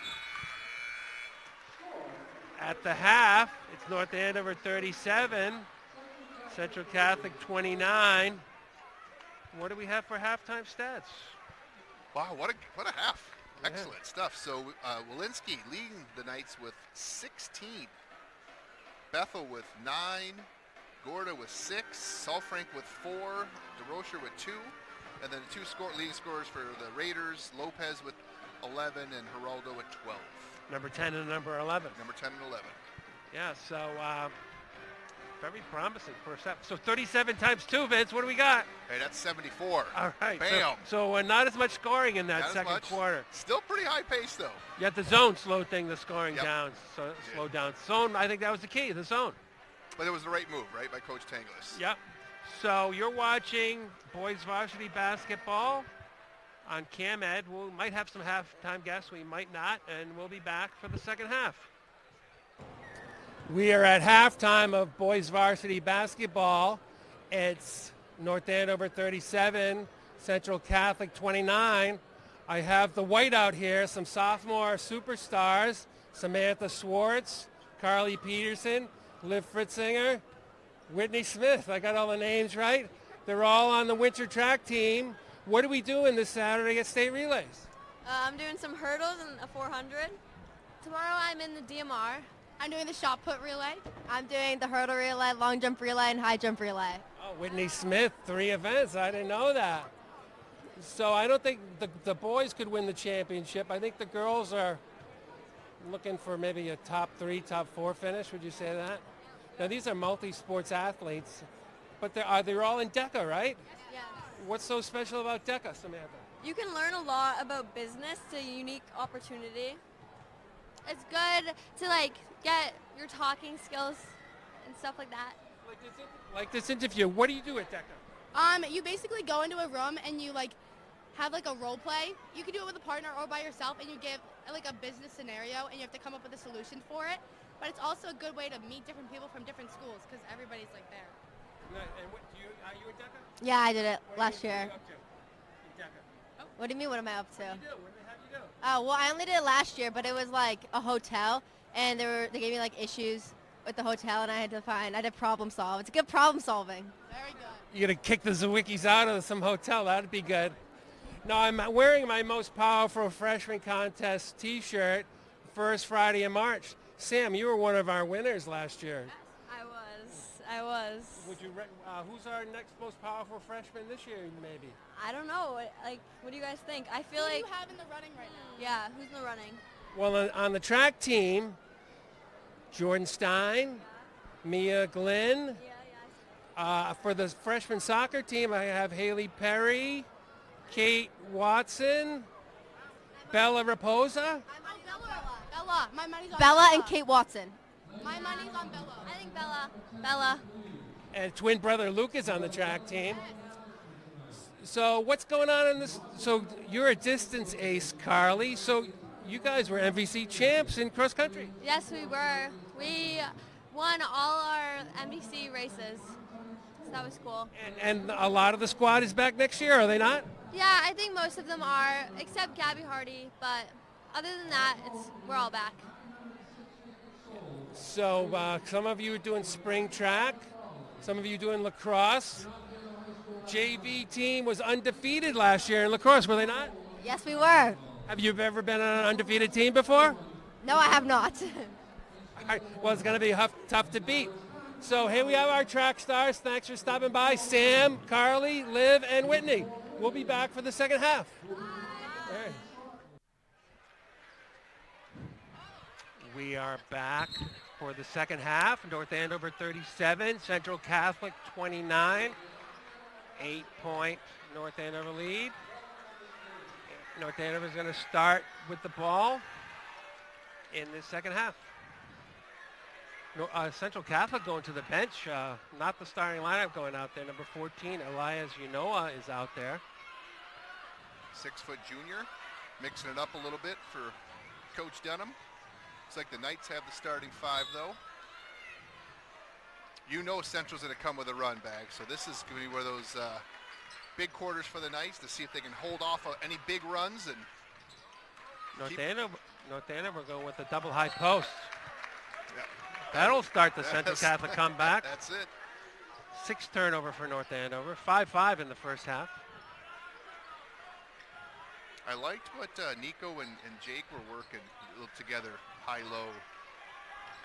At the half, it's North Andover 37, Central Catholic 29. What do we have for halftime stats? Wow, what a half. Excellent stuff. So Walensky leading the Knights with 16. Bethel with 9. Gorda with 6. Salfrank with 4. DeRocher with 2. And then the two leading scorers for the Raiders, Lopez with 11 and Geraldo with 12. Number 10 and number 11. Number 10 and 11. Yeah, so very promising first half. So 37 times 2, Vince. What do we got? Hey, that's 74. All right. Bam. So not as much scoring in that Not second quarter. Still pretty high pace, though. Yet the zone slowed the scoring Yep. down. So slowed down. Zone, I think that was the key, the zone. But it was the right move, right, by Coach Tanglis. Yep. So you're watching boys varsity basketball on CamEd. We might have some halftime guests. We might not. And we'll be back for the second half. We are at halftime of boys varsity basketball. It's North Andover 37, Central Catholic 29. I have the whiteout here, some sophomore superstars, Samantha Swartz, Carly Peterson, Liv Fritzinger, Whitney Smith. I got all the names right. They're all on the winter track team. What are we doing this Saturday at State Relays? I'm doing some hurdles and a 400. Tomorrow I'm in the DMR. I'm doing the shot put relay. I'm doing the hurdle relay, long jump relay, and high jump relay. Oh, Whitney Smith, 3 events. I didn't know that. So I don't think the boys could win the championship. I think the girls are looking for maybe a top 3, top 4 finish. Would you say that? Now, these are multi-sports athletes, but they're all in DECA, right? Yes. What's so special about DECA, Samantha? You can learn a lot about business. It's a unique opportunity. It's good to get your talking skills and stuff like that. Like this interview, what do you do at DECA? You basically go into a room and you have a role play. You can do it with a partner or by yourself, and you give a business scenario, and you have to come up with a solution for it. But it's also a good way to meet different people from different schools because everybody's there. And are you at DECA? Yeah, I did it What last are you year. up to in DECA? What do you mean, what am I up to? What do you do? What do they have you do? Oh, well, I only did it last year, but it was a hotel, and they gave me issues with the hotel, and I did problem solve. It's good problem solving. Very good. You're going to kick the Zawickis out of some hotel. That'd be good. No, I'm wearing my Most Powerful Freshman Contest T-shirt, first Friday in March. Sam, you were one of our winners last year. I was. Would you? Who's our next most powerful freshman this year? Maybe. I don't know. What do you guys think? I feel Who do like. you have in the running right now? Yeah, who's in the running? Well, on the track team, Jordan Stein, Mia Glenn. Yeah. For the freshman soccer team, I have Haley Perry, Kate Watson, Bella Raposa. Bella. My money's on Bella and Kate Watson. My money's on Bella. I think Bella. Bella. And twin brother Luke is on the track team. So what's going on in this? So you're a distance ace, Carly. So you guys were MVC champs in cross country. Yes, we were. We won all our MDC races. So that was cool. And a lot of the squad is back next year, are they not? Yeah, I think most of them are, except Gabby Hardy. But other than that, we're all back. So some of you are doing spring track, some of you doing lacrosse. JV team was undefeated last year in lacrosse, were they not? Yes, we were. Have you ever been on an undefeated team before? No, I have not. All right, well, it's going to be tough to beat. So here we have our track stars. Thanks for stopping by. Sam, Carly, Liv, and Whitney. We'll be back for the second half. All right. We are back for the second half. North Andover 37, Central Catholic 29. 8-point North Andover lead. North Andover is going to start with the ball in the second half. Central Catholic going to the bench, not the starting lineup going out there. Number 14, Elias Unoa is out there. 6-foot junior, mixing it up a little bit for Coach Dunham. Looks like the Knights have the starting five, though. You know Central's going to come with a run bag, so this is going to be one of those big quarters for the Knights to see if they can hold off any big runs. And North Andover going with a double high post. Yeah. That'll start the Central Catholic comeback. That's it. 6 turnover for North Andover, 5-5 in the first half. I liked what Nico and Jake were working together, high-low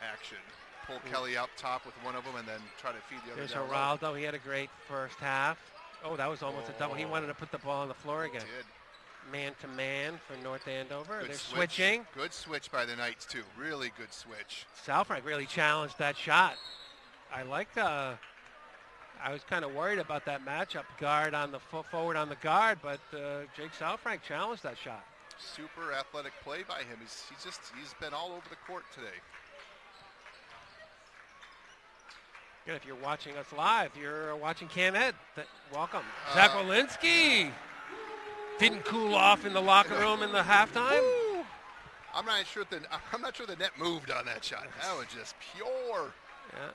action. Pull Kelly up top with one of them and then try to feed the other There's down low. Geraldo. He had a great first half. Oh, that was almost a double. He wanted to put the ball on the floor again. Did. Man-to-man for North Andover. Good They're switch. switching. Good switch by the Knights, too. Really good switch. Southrank really challenged that shot. I liked I was kind of worried about that matchup, guard on the forward on the guard, but Jake Southrank challenged that shot. Super athletic play by him. He's been all over the court today. Again, if you're watching us live, you're watching Cam Ed. Welcome. Zach Walensky didn't cool off in the locker room in the halftime. Woo. I'm not sure the net moved on that shot. That was just pure. Yeah.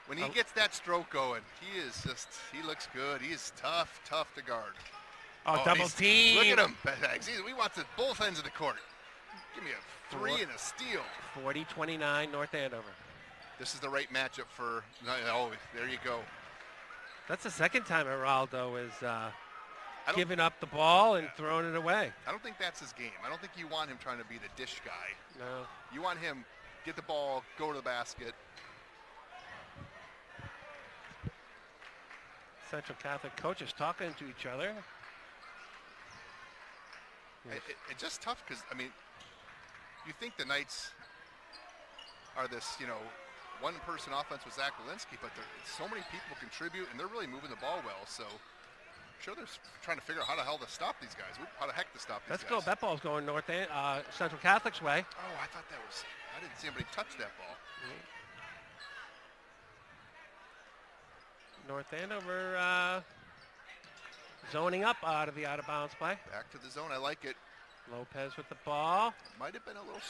When he gets that stroke going, he looks good. He is tough to guard. Oh, double team. Look at him. We want both ends of the court. Give me a 3 and a steal. 40-29 North Andover. This is the right matchup for, oh, there you go. That's the second time Geraldo is giving up the ball and throwing it away. I don't think that's his game. I don't think you want him trying to be the dish guy. No. You want him get the ball, go to the basket. Central Catholic coaches talking to each other. It's just tough because, I mean, you think the Knights are this, one-person offense with Zach Walensky, but so many people contribute, and they're really moving the ball well. So I'm sure they're trying to figure out how the hell to stop these guys. How the heck to stop these guys. Let's go. That ball's going Central Catholic's way. Oh, I thought I didn't see anybody touch that ball. North Andover zoning up out of the out-of-bounds play. Back to the zone. I like it. Lopez with the ball. Might have been a little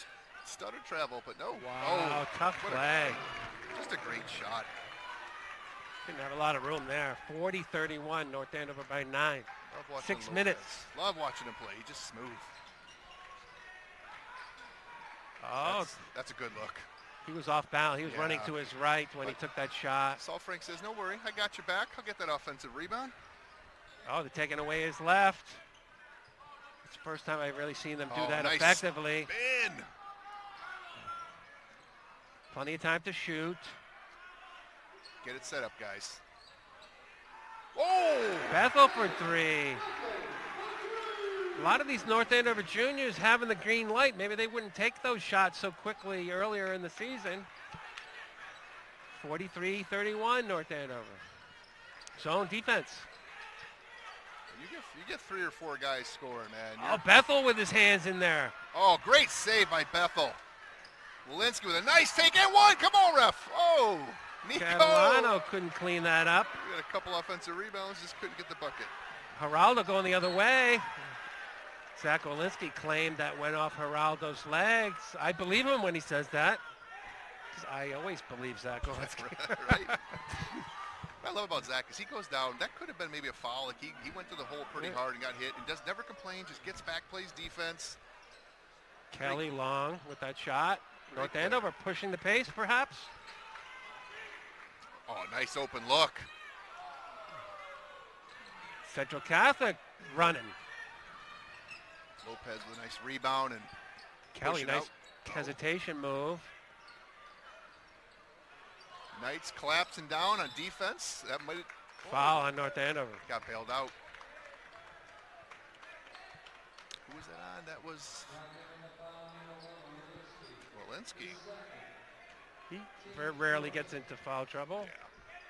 stutter travel, but no. Wow, tough play. Just a great shot. Didn't have a lot of room there. 40-31, North Andover by 9. Love watching 6 Lopez. minutes. Love watching him play. He's just smooth. Oh, that's a good look. he was off balance. He was running to his right when he took that shot. Frank says, no worry, I got your back. I'll get that offensive rebound. Oh, they're taking away his left. It's the first time I've really seen them do Oh, that nice effectively. spin. Plenty of time to shoot. Get it set up, guys. Oh! Bethel for three. A lot of these North Andover juniors having the green light. Maybe they wouldn't take those shots so quickly earlier in the season. 43-31 North Andover. Zone defense. You get 3 or 4 guys scoring, man. Oh, Bethel with his hands in there. Oh, great save by Bethel. Walensky with a nice take and one. Come on, ref. Oh, Nico. Catalano couldn't clean that up. We got a couple offensive rebounds, just couldn't get the bucket. Geraldo going the other way. Zach Walensky claimed that went off Geraldo's legs. I believe him when he says that. 'Cause I always believe Zach Walensky. Right? What I love about Zach is he goes down. That could have been maybe a foul. Like he went to the hole pretty hard and got hit and does never complain, just gets back, plays defense. Kelly Long with that shot. North player. Andover pushing the pace, perhaps. Oh, nice open look. Central Catholic running. Lopez with a nice rebound and Kelly, pushing nice out. hesitation move. Knights collapsing down on defense. That might Foul on North Andover. got bailed out. Who was that on? That was Walensky. He very rarely gets into foul trouble.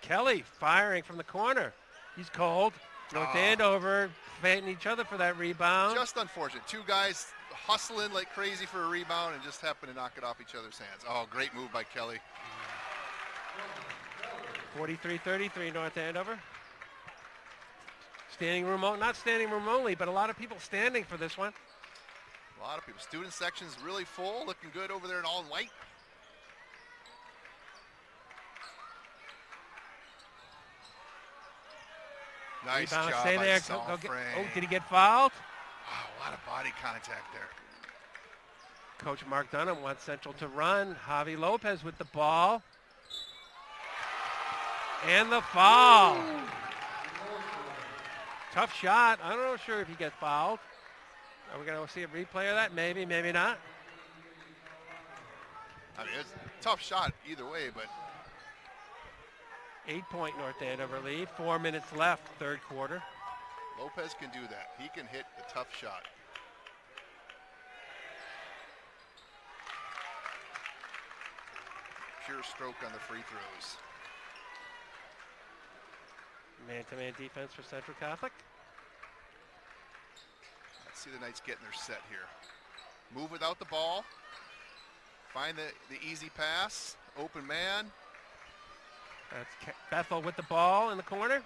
Kelly firing from the corner. He's cold. North Andover fighting each other for that rebound. Just unfortunate. 2 guys hustling like crazy for a rebound and just happen to knock it off each other's hands. Oh, great move by Kelly. 43-33 North Andover. Standing room, not standing room only, but a lot of people standing for this one. A lot of people. Student section's really full, looking good over there in all white. Nice Rebound, job stay by there. Salfranc. Oh, did he get fouled? Wow, a lot of body contact there. Coach Mark Dunham wants Central to run. Javi Lopez with the ball. And the foul. Tough shot. I'm not sure if he gets fouled. Are we going to see a replay of that? Maybe, maybe not. I mean, it's a tough shot either way, but 8-point North Andover lead. 4 minutes left, third quarter. Lopez can do that. He can hit the tough shot. Pure stroke on the free throws. Man-to-man defense for Central Catholic. Let's see the Knights getting their set here. Move without the ball. Find the easy pass. Open man. That's Bethel with the ball in the corner.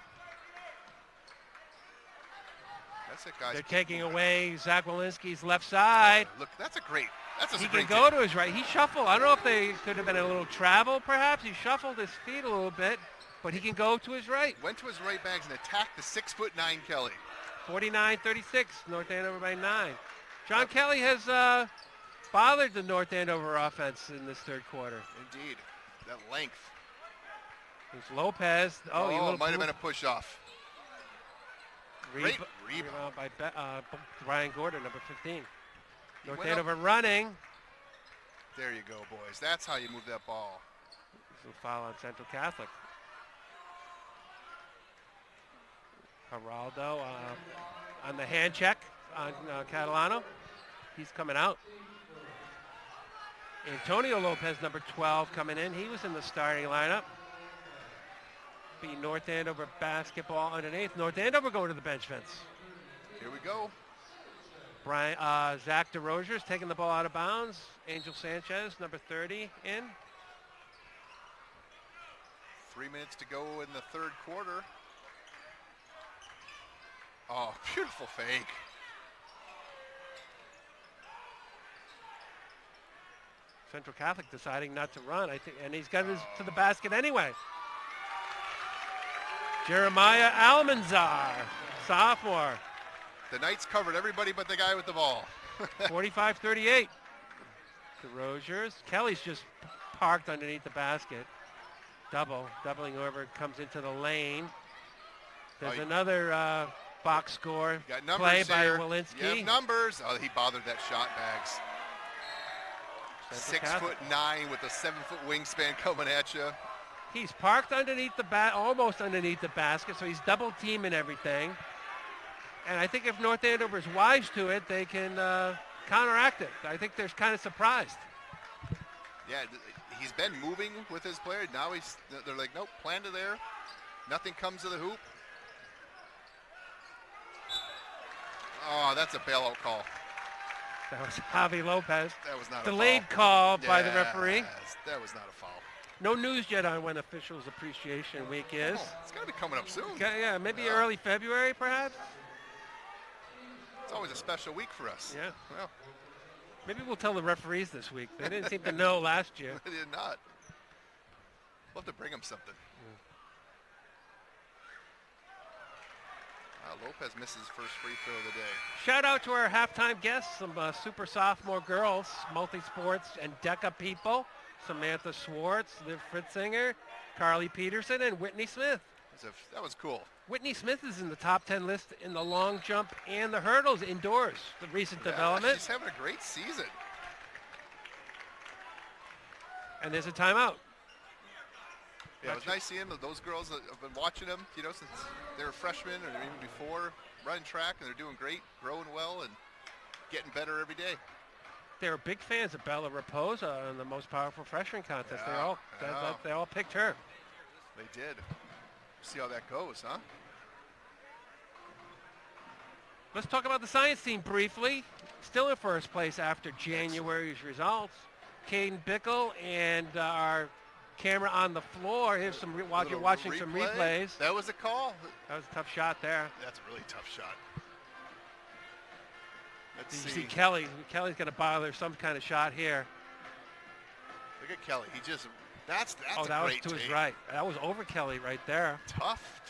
That's it, guys. They're taking away Zach Walensky's left side. Look, that's a great He great can go kick. to his right. He shuffled. I don't know if they could have been a little travel, perhaps. He shuffled his feet a little bit, but he can go to his right. Went to his right bags and attacked the 6'9" Kelly. 49-36, North Andover by 9. John Kelly has bothered the North Andover offense in this third quarter. Indeed. That length. It's Lopez. It might have been a push-off. Great rebound. By Ryan Gordon, number 15. North went Andover running. There you go, boys. That's how you move that ball. This is a foul on Central Catholic. Geraldo on the hand check on Catalano. He's coming out. Antonio Lopez, number 12, coming in. He was in the starting lineup. Be North Andover basketball underneath. North Andover going to the bench fence. Here we go. Zach DeRozier's taking the ball out of bounds. Angel Sanchez, number 30, in. 3 minutes to go in the third quarter. Oh, beautiful fake. Central Catholic deciding not to run, I think, and he's got his to the basket anyway. Jeremiah Almanzar, sophomore. The Knights covered everybody but the guy with the ball. 45-38. DeRozier's. Kelly's just parked underneath the basket. Doubling whoever comes into the lane. There's another box score Got numbers play by here. Walensky. You have numbers. Oh, he bothered that shot, Bags. Central 6'9" with a 7-foot wingspan coming at you. He's parked underneath the almost underneath the basket, so he's double teaming everything. And I think if North Andover's wise to it, they can counteract it. I think they're kind of surprised. Yeah, he's been moving with his player. Now they're like, nope, plan to there. Nothing comes to the hoop. Oh, that's a bailout call. That was Javi Lopez. That was not Delayed a foul. call by the referee. That was not a foul. No news yet on when Officials Appreciation Week is. Oh, it's got to be coming up soon. Okay, yeah, maybe early February, perhaps. It's always a special week for us. Yeah. Well, maybe we'll tell the referees this week. They didn't seem to know last year. they did not. We'll have to bring them something. Lopez misses first free throw of the day. Shout out to our halftime guests, some super sophomore girls, multi-sports and DECA people. Samantha Swartz, Liv Fritzinger, Carly Peterson, and Whitney Smith. That was cool. Whitney Smith is in the top 10 list in the long jump and the hurdles indoors, the recent development. She's having a great season. And there's a timeout. Yeah, it was nice seeing those girls that have been watching them, since they were freshmen or even before, running track, and they're doing great, growing well, and getting better every day. They were big fans of Bella Raposa in the most powerful freshman contest. Yeah, they all picked her. They did. See how that goes, huh? Let's talk about the science team briefly. Still in first place after January's results. Caden Bickle and our camera on the floor. Here's some while you're watching some replays. That was a call. That was a tough shot there. That's a really tough shot. Let's see Kelly. Kelly's going to bother some kind of shot here. Look at Kelly. He just that's that a was great to take. his right. That was over Kelly right there. Tough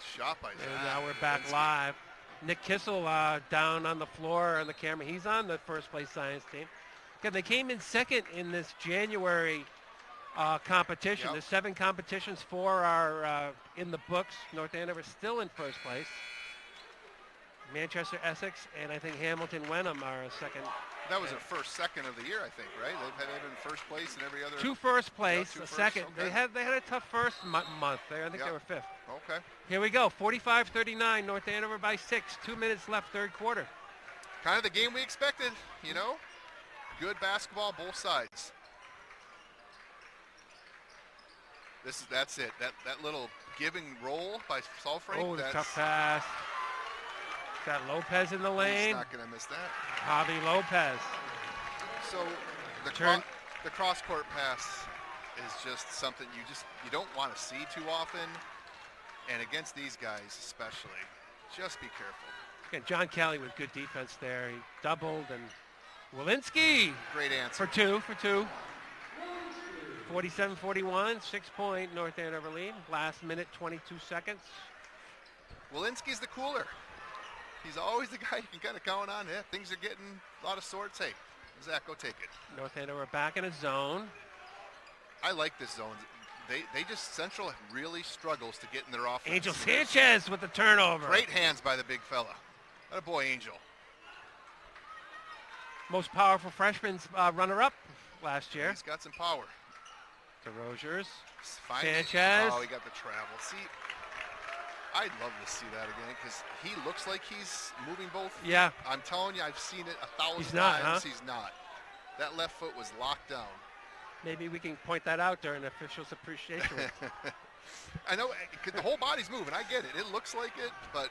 shot by Zach. And now we're back live. Nick Kissel down on the floor on the camera. He's on the first place science team. Again, they came in second in this January competition. Yep. There's 7 competitions. 4 are in the books. North Andover still in first place. Manchester Essex and I think Hamilton Wenham are a second. That was their second of the year, I think, right? They've been in first place in every other. 2 first place, two a first, second. okay. They had a tough first month. I think they were 5th. Okay. Here we go. 45-39. North Andover by 6. 2 minutes left, third quarter. Kind of the game we expected, Good basketball, both sides. That's it. That little giving roll by Salfrank. Oh, the tough pass. Got Lopez in the lane. He's not going to miss that. Javi Lopez. So the cross-court pass is just something you don't want to see too often, and against these guys especially, just be careful. Again, John Kelly with good defense there. He doubled, and Walensky great answer for two. 47-41, 6-point North Andover lead. Last minute, 22 seconds. Walensky's the cooler. He's always the guy you can kind of count on. Yeah, things are getting a lot of sorts. Hey, Zach, go take it. North Andover back in a zone. I like this zone. They just Central really struggles to get in their offense. Angel Sanchez with the turnover. Great hands by the big fella. That boy, Angel. Most powerful freshman's runner-up last year. He's got some power. DeRozier's. Sanchez. Oh, he got the travel. See, I'd love to see that again because he looks like he's moving both feet. Yeah. I'm telling you, I've seen it 1,000 He's not, times. huh? He's not. That left foot was locked down. Maybe we can point that out during Officials Appreciation Week. I know the whole body's moving. I get it. It looks like it, but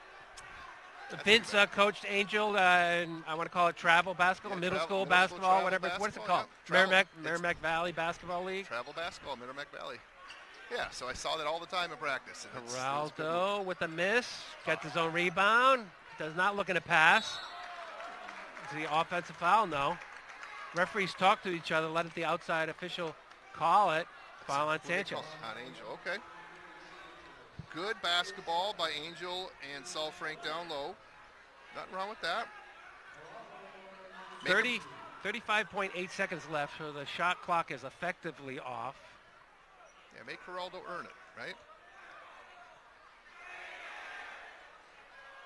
Vince coached Angel, and I want to call it travel basketball, middle school basketball, whatever. What is it called? Yeah. Merrimack Valley Basketball League. Travel basketball, Merrimack Valley. Yeah, so I saw that all the time in practice. Geraldo with a miss. Gets his own rebound. Does not look in a pass. Is the offensive foul? No. Referees talk to each other. Let the outside official call it. Foul on Sanchez. On Angel, okay. Good basketball by Angel and Salfrank down low. Nothing wrong with that. 35.8 seconds left, so the shot clock is effectively off. Yeah, make Geraldo earn it, right?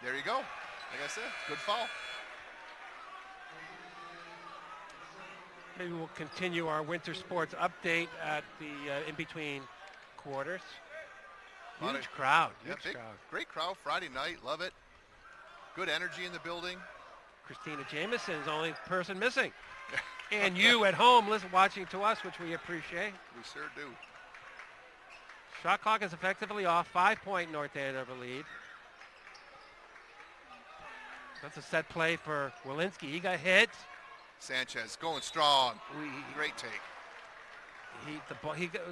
There you go. Like I said, good foul. Maybe we'll continue our winter sports update at the in-between quarters. Huge crowd. Yeah, Huge crowd. Great crowd Friday night. Love it. Good energy in the building. Christina Jameson is the only person missing. And you at home watching to us, which we appreciate. We sure do. Shot clock is effectively off. 5-point North Andover lead. That's a set play for Walensky. He got hit. Sanchez going strong. Great take.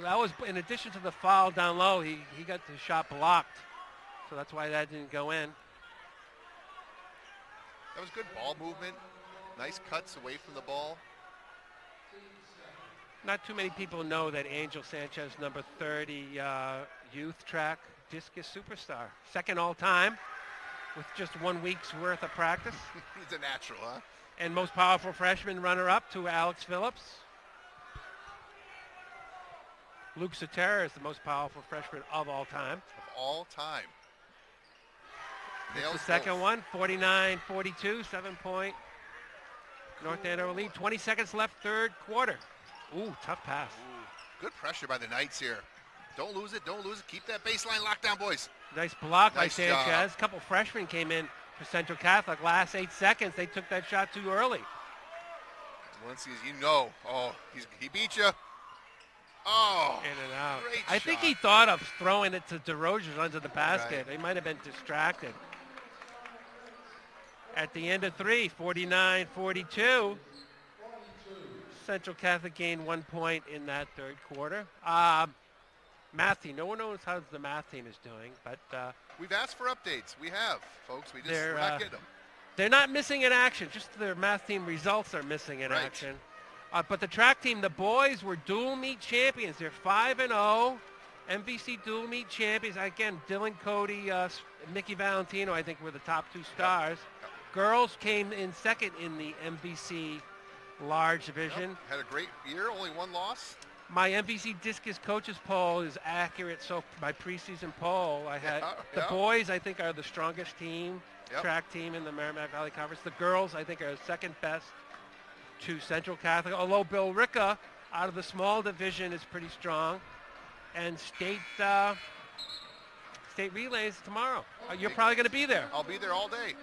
That was in addition to the foul down low. He got the shot blocked, so that's why that didn't go in. That was good ball movement. Nice cuts away from the ball. Not too many people know that Angel Sanchez, number 30, youth track discus superstar, second all time, with just 1 week's worth of practice. He's a natural, huh? And most powerful freshman runner-up to Alex Phillips. Luke Soterra is the most powerful freshman of all time. Of all time. The second one, 49-42, 7-point North Andover lead. 20 seconds left, third quarter. Ooh, tough pass. Ooh, good pressure by the Knights here. Don't lose it, don't lose it. Keep that baseline locked down, boys. Nice block by Nice Sanchez. job. A couple freshmen came in for Central Catholic. Last 8 seconds, they took that shot too early. Walensky, he beat you. Oh, In and out. great I think shot. he thought of throwing it to DeRozan under the basket. Right. He might have been distracted. At the end of 3, 49-42. Central Catholic gained 1 point in that third quarter. Math team. No one knows how the math team is doing, but We've asked for updates. We have, folks. They're, we're not getting them. they're not missing in action. Just their math team results are missing in Right. action. But the track team, the boys were dual meet champions. They're 5-0, MVC dual meet champions. Again, Dylan Cody, Mickey Valentino, I think were the top 2 stars. Yep. Girls came in second in the MVC large division. Yep. Had a great year, only 1 loss. My MVC discus coaches poll is accurate. So my preseason poll, I had the Yeah. boys, I think, are the strongest team, Yep. track team in the Merrimack Valley Conference. The girls, I think, are second best to Central Catholic. Although Bill Ricca, out of the small division, is pretty strong. And state relays tomorrow. You're probably going to be there. I'll be there all day.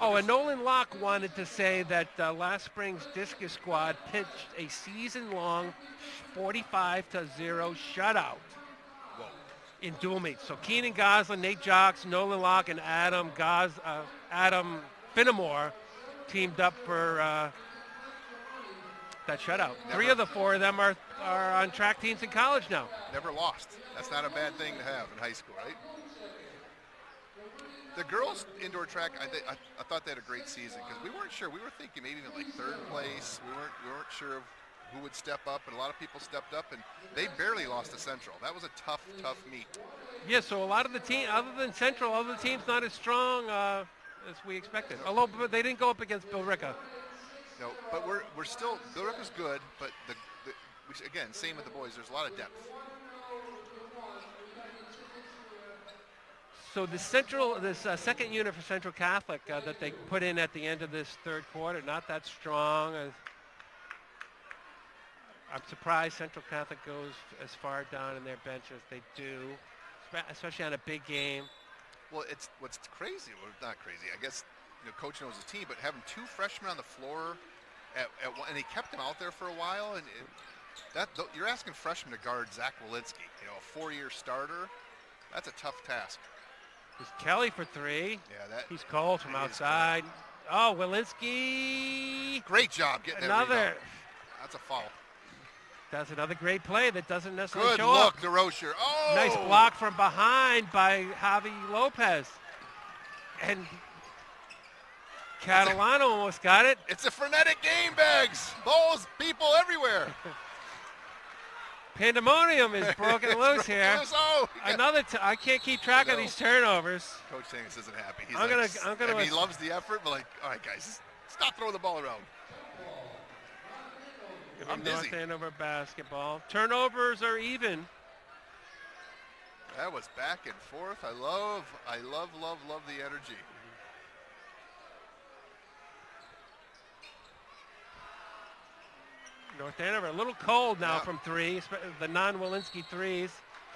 Oh, and Nolan Locke wanted to say that last spring's discus squad pitched a season-long 45-0 shutout Whoa. in dual meets. So Keenan Goslin, Nate Jocks, Nolan Locke, and Adam Finnemore teamed up for that shutout. Never. 3 of the 4 of them are on track teams in college now. Never lost. That's not a bad thing to have in high school, right? The girls' indoor track, I thought they had a great season because we weren't sure. We were thinking maybe even like 3rd place. We weren't sure of who would step up, and a lot of people stepped up, and they barely lost to Central. That was a tough meet. Yeah, so a lot of the team, other than Central, other teams not as strong as we expected. Although they didn't go up against Bill Ricca. No, but we're still, Bill Ricca's good, but again, same with the boys. There's a lot of depth. So this second unit for Central Catholic that they put in at the end of this third quarter, not that strong. I'm surprised Central Catholic goes as far down in their bench as they do, especially on a big game. Well, it's what's crazy. Well, not crazy. I guess coach knows his team, but having 2 freshmen on the floor, and he kept them out there for a while, and you're asking freshmen to guard Zach Walensky, a 4-year starter. That's a tough task. There's Kelly for 3. Yeah, he's cold from outside. Oh, Walensky. Great job getting that Another. rebound. That's a foul. That's another great play that doesn't necessarily Good show up. look, DeRocher. Oh! Nice block from behind by Javi Lopez. And Catalano almost got it. It's a frenetic game, Bags. Balls, people everywhere. Pandemonium is broken loose here. Oh, I can't keep track of these turnovers. Coach Tangus isn't happy. He loves the effort, but all right, guys, stop throwing the ball around. I'm busy. North Andover basketball. Turnovers are even. That was back and forth. I love the energy. North Andover a little cold now from three. The non-Walensky threes.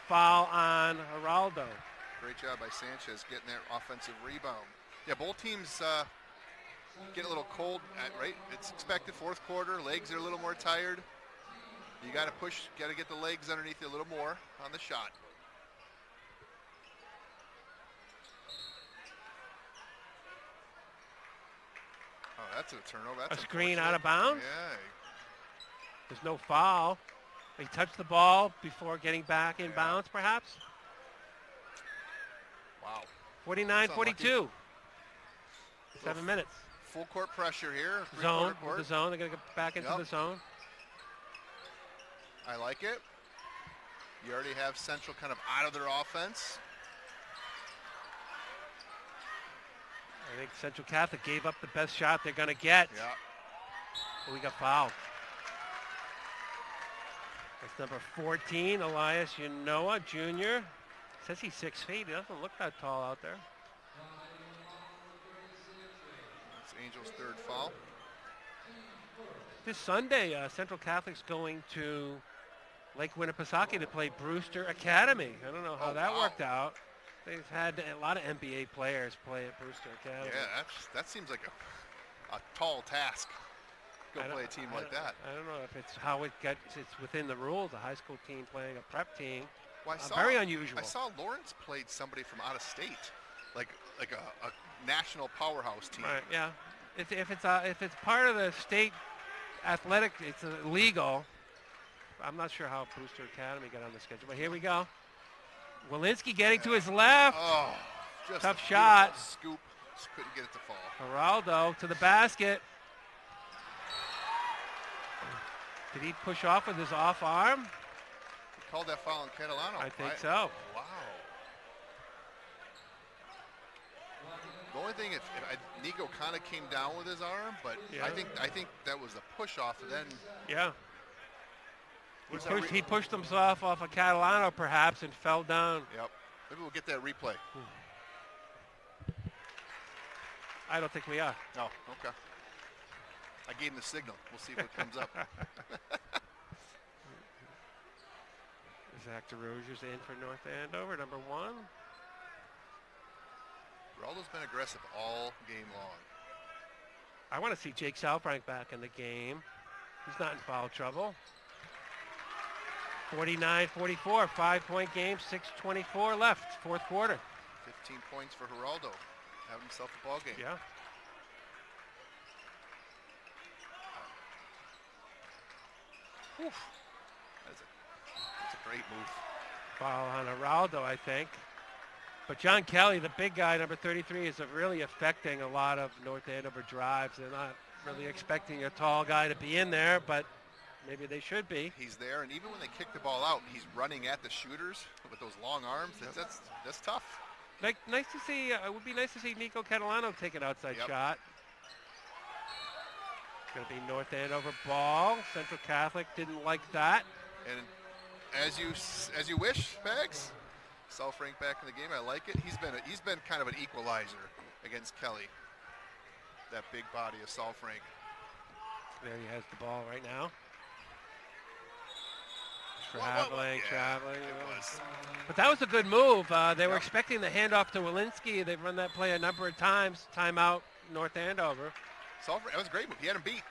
Foul on Geraldo. Great job by Sanchez getting that offensive rebound. Yeah, both teams get a little cold, right? It's expected fourth quarter. Legs are a little more tired. You got to push, got to get the legs underneath you a little more on the shot. Oh, that's a turnover. That's a screen out of unfortunate. bounds? Yeah. There's no foul. He touched the ball before getting back in bounds, perhaps. Wow. 49-42. 7 minutes. Full court pressure here. Zone. Court. The zone. They're going to get back into the zone. I like it. You already have Central kind of out of their offense. I think Central Catholic gave up the best shot they're going to get. Yeah. But we got fouled. That's number 14, Elias Yanoa Jr. Says he's 6 feet. He doesn't look that tall out there. It's Angel's third foul. This Sunday, Central Catholic's going to Lake Winnipesaukee to play Brewster Academy. I don't know how that worked out. They've had a lot of NBA players play at Brewster Academy. Yeah, that seems like a tall task. Go play a team like that. I don't know if it's how it's within the rules, a high school team playing a prep team. Well, very unusual. I saw Lawrence played somebody from out of state, like a national powerhouse team. Right, yeah. If it's part of the state athletic, it's illegal. I'm not sure how Brewster Academy got on the schedule, but here we go. Walensky getting to his left. Oh, just tough a shot. Scoop. Just couldn't get it to fall. Geraldo to the basket. Did he push off with his off arm? He called that foul on Catalano. I think so. Wow. The only thing, Nico kind of came down with his arm, but Yeah. I think that was the push off, and then Yeah. He pushed himself off of Catalano perhaps and fell down. Yep. Maybe we'll get that replay. I don't think we are. No. Okay. I gave him the signal. We'll see what comes up. Zach DeRozier's in for North Andover, number 1. Geraldo's been aggressive all game long. I want to see Jake Salfrank back in the game. He's not in foul trouble. 49-44, 5-point game, 6:24 left, fourth quarter. 15 points for Geraldo. Have himself a ball game. Yeah. Oof. That's a great move. Foul on Geraldo, I think. But John Kelly, the big guy, number 33, is really affecting a lot of North Andover drives. They're not really expecting a tall guy to be in there, but maybe they should be. He's there, and even when they kick the ball out, he's running at the shooters with those long arms. That's tough. Nice to see. It would be nice to see Nico Catalano take an outside shot. It's going to be North Andover ball. Central Catholic didn't like that. And as you wish, Bags. Salfrank back in the game. I like it. He's been kind of an equalizer against Kelly. That big body of Salfrank. There he has the ball right now. Traveling. It was. But that was a good move. They were expecting the handoff to Walensky. They've run that play a number of times. Timeout, North Andover. Salfrank, that was a great move. He had him beat.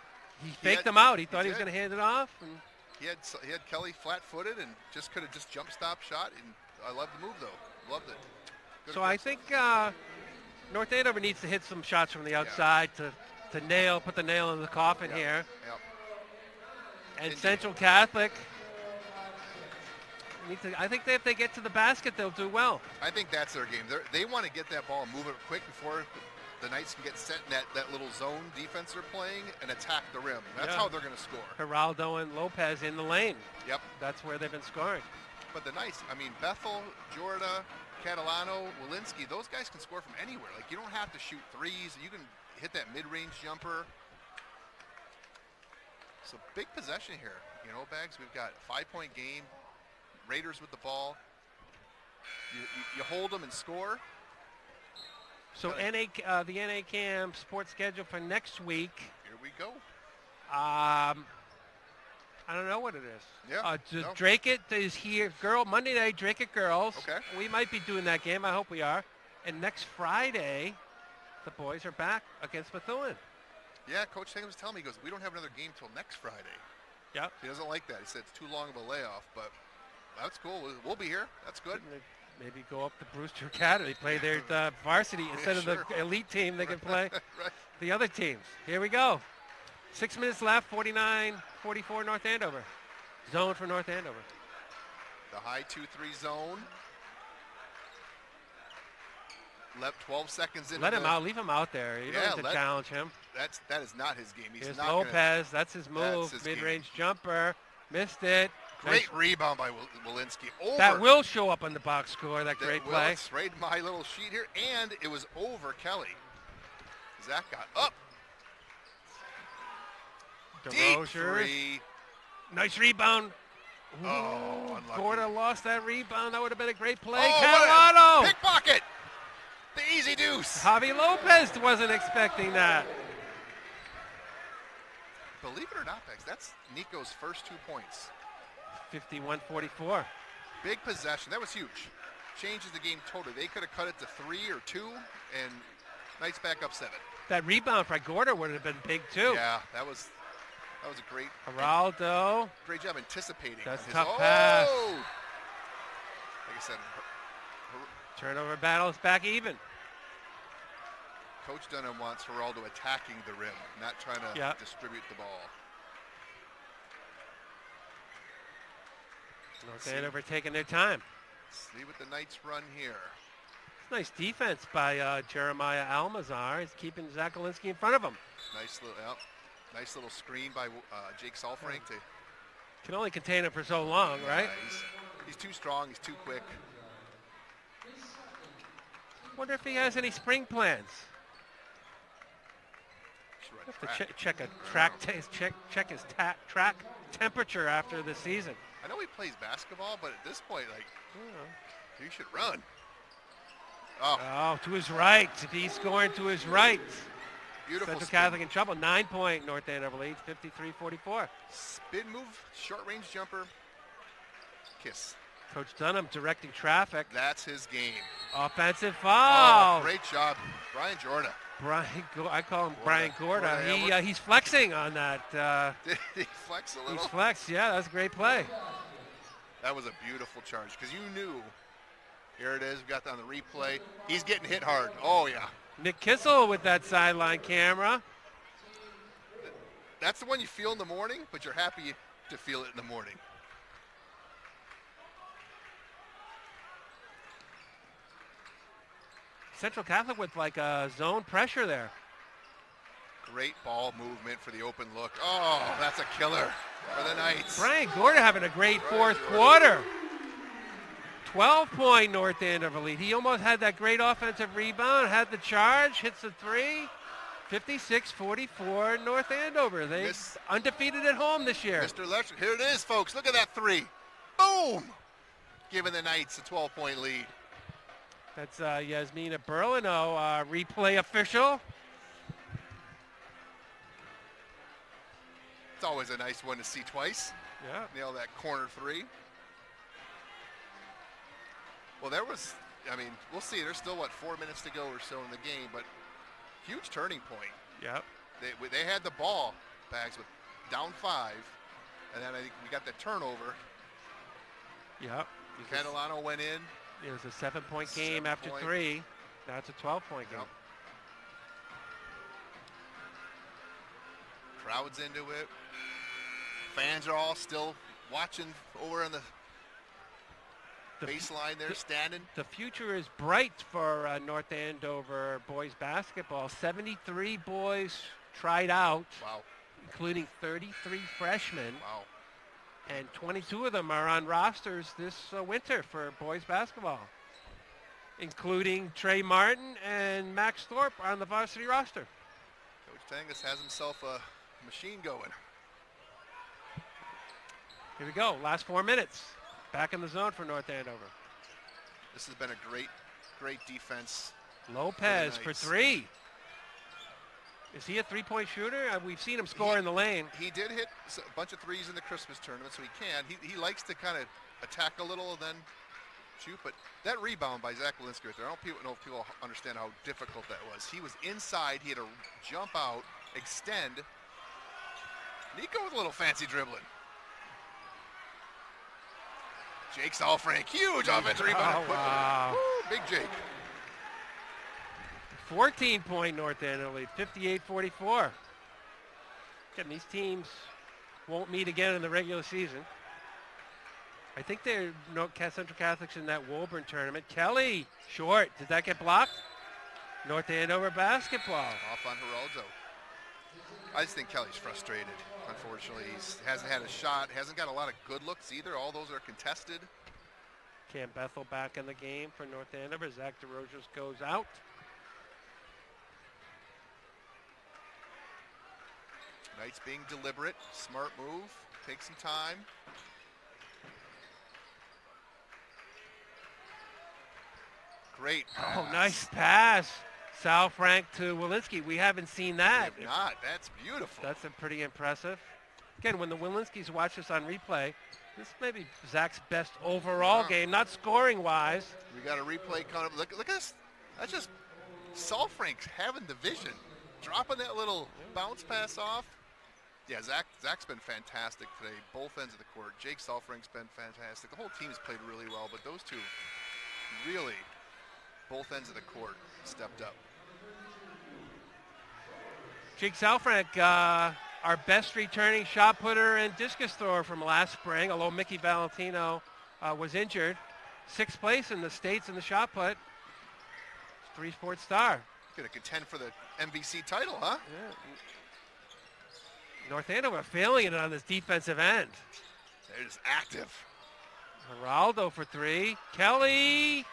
He faked him out. He thought he was going to hand it off. And he had Kelly flat-footed and could have just jump stop shot. And I love the move though. Loved it. Good so I think North Andover needs to hit some shots from the outside to put the nail in the coffin here. Yep. And Central Catholic. I think if they get to the basket, they'll do well. I think that's their game. They want to get that ball and move it quick before the Knights can get set in that little zone defense they're playing and attack the rim. That's how they're going to score. Geraldo and Lopez in the lane. Yep. That's where they've been scoring. But the Knights, Bethel, Jorda, Catalano, Walensky, those guys can score from anywhere. Like, you don't have to shoot threes. You can hit that mid-range jumper. So big possession here. Bags, we've got a 5-point game. Raiders with the ball. You hold them and score. So the NACAM sports schedule for next week. Here we go. I don't know what it is. Yeah, no. Drake-It is here. Monday night, Drake-It girls. Okay. We might be doing that game. I hope we are. And next Friday, the boys are back against Methuen. Yeah, Coach Tango was telling me, he goes, we don't have another game till next Friday. Yep. He doesn't like that. He said it's too long of a layoff, but that's cool. We'll be here. That's good. Maybe go up to Brewster Academy, play their varsity instead of the elite team. They can play Right. the other teams. Here we go. 6 minutes left, 49-44 North Andover. Zone for North Andover. The high 2-3 zone. Left 12 seconds in. Let him out. Leave him out there. You don't have to challenge him. That is not his game. He's Here's not Lopez. That's his move. his Mid-range jumper. Missed it. Great rebound by Walensky. Over. That will show up on the box score, that great will. play. It's right in my little sheet here, and it was over Kelly. Zach got up. Deep three. Nice rebound. Ooh, unlucky. Gorda lost that rebound. That would have been a great play. Oh, Catalano. Pickpocket. The easy deuce. Javi Lopez wasn't expecting that. Believe it or not, Bex, that's Nico's first 2 points. 51-44. Big possession. That was huge. Changes the game totally. They could have cut it to 3 or 2, and Knights back up 7. That rebound by Gorda would have been big too. Yeah, that was a great. Geraldo. Great job anticipating. That's his, tough pass. Like I said, Turnover battles back even. Coach Dunham wants Geraldo attacking the rim, not trying to distribute the ball. North Andover taking their time. See what the Knights run here. Nice defense by Jeremiah Almazar. He's keeping Zach Olinsky in front of him. Nice little screen by Jake Salfrank. Can only contain him for so long, right? He's too strong. He's too quick. Wonder if he has any spring plans. Have to check a check his track temperature after the season. I know he plays basketball, but at this point, he should run. Oh, to his right. He's scoring to his right. Beautiful Central spin. Catholic in trouble. 9-point North Andover lead, 53-44. Spin move, short range jumper, kiss. Coach Dunham directing traffic. That's his game. Offensive foul. Oh, great job, Brian Jordan. I call him Brian Gorda. He's flexing on that. Did he flex a little? He's flexed. Yeah, that's a great play. That was a beautiful charge because you knew. Here it is. We got that on the replay. He's getting hit hard. Oh yeah. Nick Kissel with that sideline camera. That's the one you feel in the morning, but you're happy to feel it in the morning. Central Catholic with like a zone pressure there. Great ball movement for the open look. Oh, that's a killer for the Knights. Brian Gorda having a great fourth quarter. 12-point North Andover lead. He almost had that great offensive rebound, had the charge, hits the three. 56-44 North Andover. They undefeated at home this year. Mr. Electric, here it is, folks. Look at that three. Boom! Giving the Knights a 12-point lead. That's Yasmina Berlino, replay official. It's always a nice one to see twice. Yeah. Nail that corner three. Well, we'll see. There's still, 4 minutes to go or so in the game, but huge turning point. Yep. They had the ball, Bags, with down 5, and then I think we got the turnover. Yep. Catalano went in. It was a 7-point game after 3. Now it's a 12-point game. Yep. Crowd's into it. Fans are all still watching over on the baseline there, standing. The future is bright for North Andover boys basketball. 73 boys tried out, wow, including 33 freshmen. Wow. And 22 of them are on rosters this winter for boys basketball, including Trey Martin and Max Thorpe on the varsity roster. Coach Tangus has himself a machine going. Here we go, last 4 minutes. Back in the zone for North Andover. This has been a great defense. Lopez for 3. Is he a three-point shooter? We've seen him score in the lane. He did hit a bunch of threes in the Christmas tournament, so he can. He likes to kind of attack a little and then shoot, but that rebound by Zach Walensky right there, I don't know if people understand how difficult that was. He was inside. He had to jump out, extend. Nico with a little fancy dribbling. Jake Salfrank, huge offensive rebound. Oh, wow. Woo, big Jake. 14-point North Andover lead, 58-44. Again, these teams won't meet again in the regular season. I think they're Central Catholics in that Woburn tournament. Kelly, short. Did that get blocked? North Andover basketball. Off on Geraldo. I just think Kelly's frustrated, unfortunately. He hasn't had a shot, hasn't got a lot of good looks either. All those are contested. Cam Bethel back in the game for North Andover. Zach DeRosiers goes out. Knights being deliberate, smart move, take some time. Great pass. Oh, nice pass. Sal Frank to Walensky. We haven't seen that. We have not. That's beautiful. That's pretty impressive. Again, when the Walenskys watch this on replay, this may be Zach's best overall game, not scoring-wise. We got a replay coming up. Look at this. That's just Sal Frank's having the vision. Dropping that little bounce pass off. Yeah, Zach's been fantastic today, both ends of the court. Jake Salfrank's been fantastic. The whole team's played really well, but those two really, both ends of the court, stepped up. Jake Salfrank, our best returning shot putter and discus thrower from last spring, although Mickey Valentino was injured. 6th place in the States in the shot put. 3-sport star. Going to contend for the MVC title, huh? Yeah. North Andover failing it on this defensive end. They're just active. Geraldo for 3. Kelly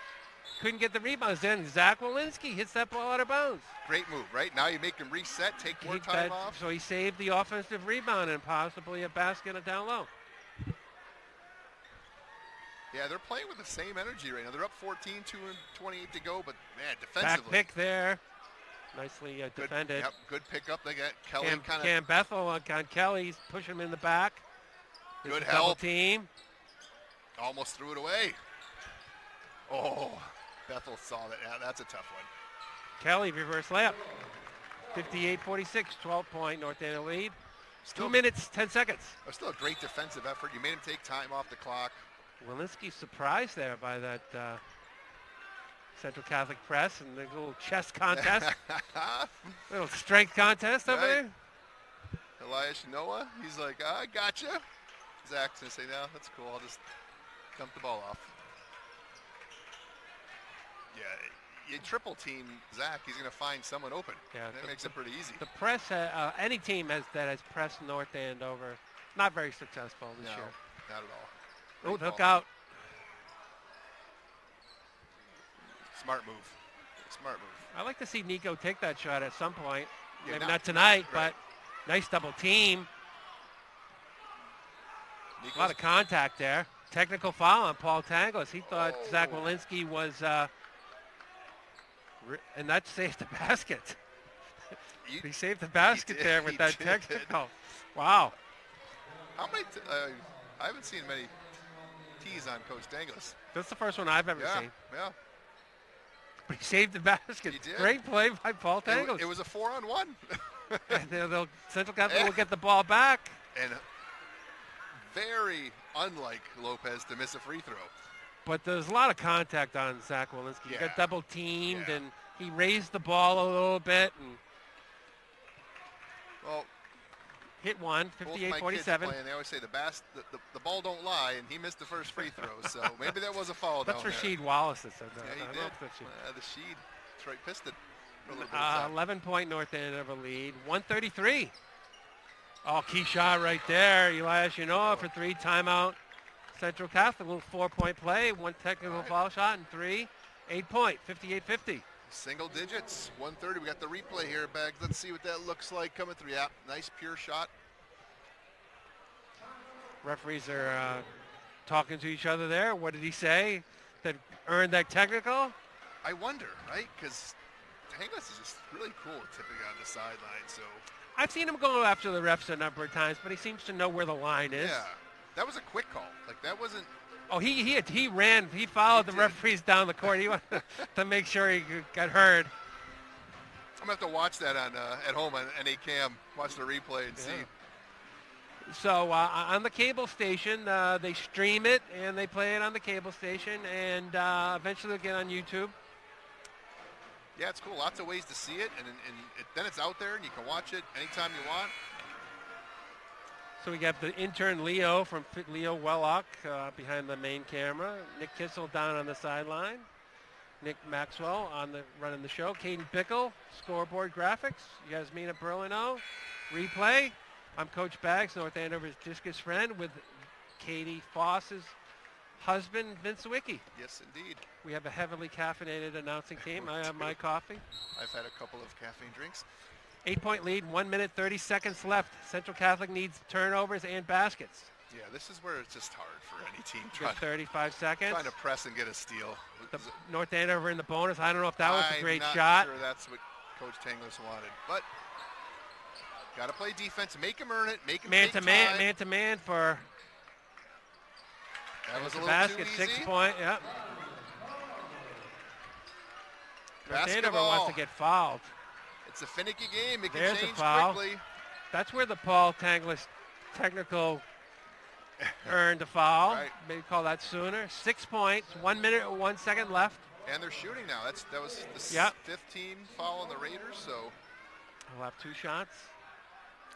couldn't get the rebounds. Then Zach Walensky hits that ball out of bounds. Great move, right? Now you make him reset, take more time off. So he saved the offensive rebound and possibly a basket down low. Yeah, they're playing with the same energy right now. They're up 14, 2:28 to go, but man, defensively. Back pick there. Nicely defended. Yep, good pickup. They got Kelly kind of. Cam Bethel on Kelly, push him in the back. Good Double help. Team. Almost threw it away. Oh, Bethel saw that. Yeah, that's a tough one. Kelly, reverse layup. 58-46, 12-point North Andover lead. Still, 2 minutes, 10 seconds. Still a great defensive effort. You made him take time off the clock. Walensky surprised there by that Central Catholic press and the little chess contest. Little strength contest over there. Elias Noah, he's like, I gotcha. Zach's going to say, no, that's cool. I'll just dump the ball off. Yeah, you triple team Zach, he's going to find someone open. Yeah, that makes it pretty easy. The press, any team that has pressed North Andover, not very successful this year. Not at all. Oh, hook out. Smart move. Smart move. I like to see Nico take that shot at some point. Yeah, Maybe not tonight, right. but nice double team. A lot of contact there. Technical foul on Paul Tanglis. He thought Zach Walensky was, and that saved the basket. He saved the basket there with that technical. Wow. How many? I haven't seen many tees on Coach Tanglis. That's the first one I've ever seen. Yeah. But he saved the basket. He did. Great play by Paul Tanglis. It was a 4-on-1. And Central Catholic will get the ball back. And very unlike Lopez to miss a free throw. But there's a lot of contact on Zach Walensky. He got double teamed, and he raised the ball a little bit and hit one, 58-47. They always say the ball don't lie, and he missed the first free throw. So maybe there was a foul down there. That's Rasheed Wallace that said that. Yeah, he did. The Sheed, Detroit Piston. 11-point North Andover lead, 133. Oh, key shot right there. Elias Yanoa for 3, timeout. Central Catholic, a little 4-point play, 1 technical foul shot, and 3, 8-point, 58-50. Single digits, 130. We got the replay here, Bags. Let's see what that looks like coming through. Yeah, nice pure shot. Referees are talking to each other there. What did he say that earned that technical? I wonder, right? Because Tanglis is just really cool tipping on the sideline. So I've seen him go after the refs a number of times, but he seems to know where the line is. yeah, that was a quick call. Like that wasn't. Oh, he ran. He followed the did. referees down the court. He wanted to make sure he got heard. I'm gonna have to watch that on at home on NA Cam. Watch the replay and see. So on the cable station, they stream it and they play it on the cable station, and eventually it'll get on YouTube. Yeah, it's cool. Lots of ways to see it, and then it's out there, and you can watch it anytime you want. So we got the intern Leo from Leo Wellock behind the main camera. Nick Kissel down on the sideline. Nick Maxwell running the show. Caden Pickle, scoreboard graphics. Yasmina Berlino, replay. I'm Coach Baggs, North Andover's discus friend, with Katie Foss's husband, Vince Wicki. Yes, indeed. We have a heavily caffeinated announcing team. I have my coffee. I've had a couple of caffeine drinks. 8-point lead, 1 minute, 30 seconds left. Central Catholic needs turnovers and baskets. Yeah, this is where it's just hard for any team Just 35 seconds. trying to press and get a steal. The North Andover in the bonus. I don't know if that was a great I'm shot. not sure that's what Coach Tanglis wanted, but got to play defense, make him earn it, make him take time. Man to man for That was a the little basket. too easy. 6 point. Yep. North Andover Basketball. wants to get fouled. It's a finicky game. It can There's a change foul. quickly. That's where the Paul Tanglis technical earned a foul. Right. Maybe call that sooner. 6 points. 1 minute, 1 second left. And they're shooting now. That was the Yep. 15 foul on the Raiders. So We'll have 2 shots.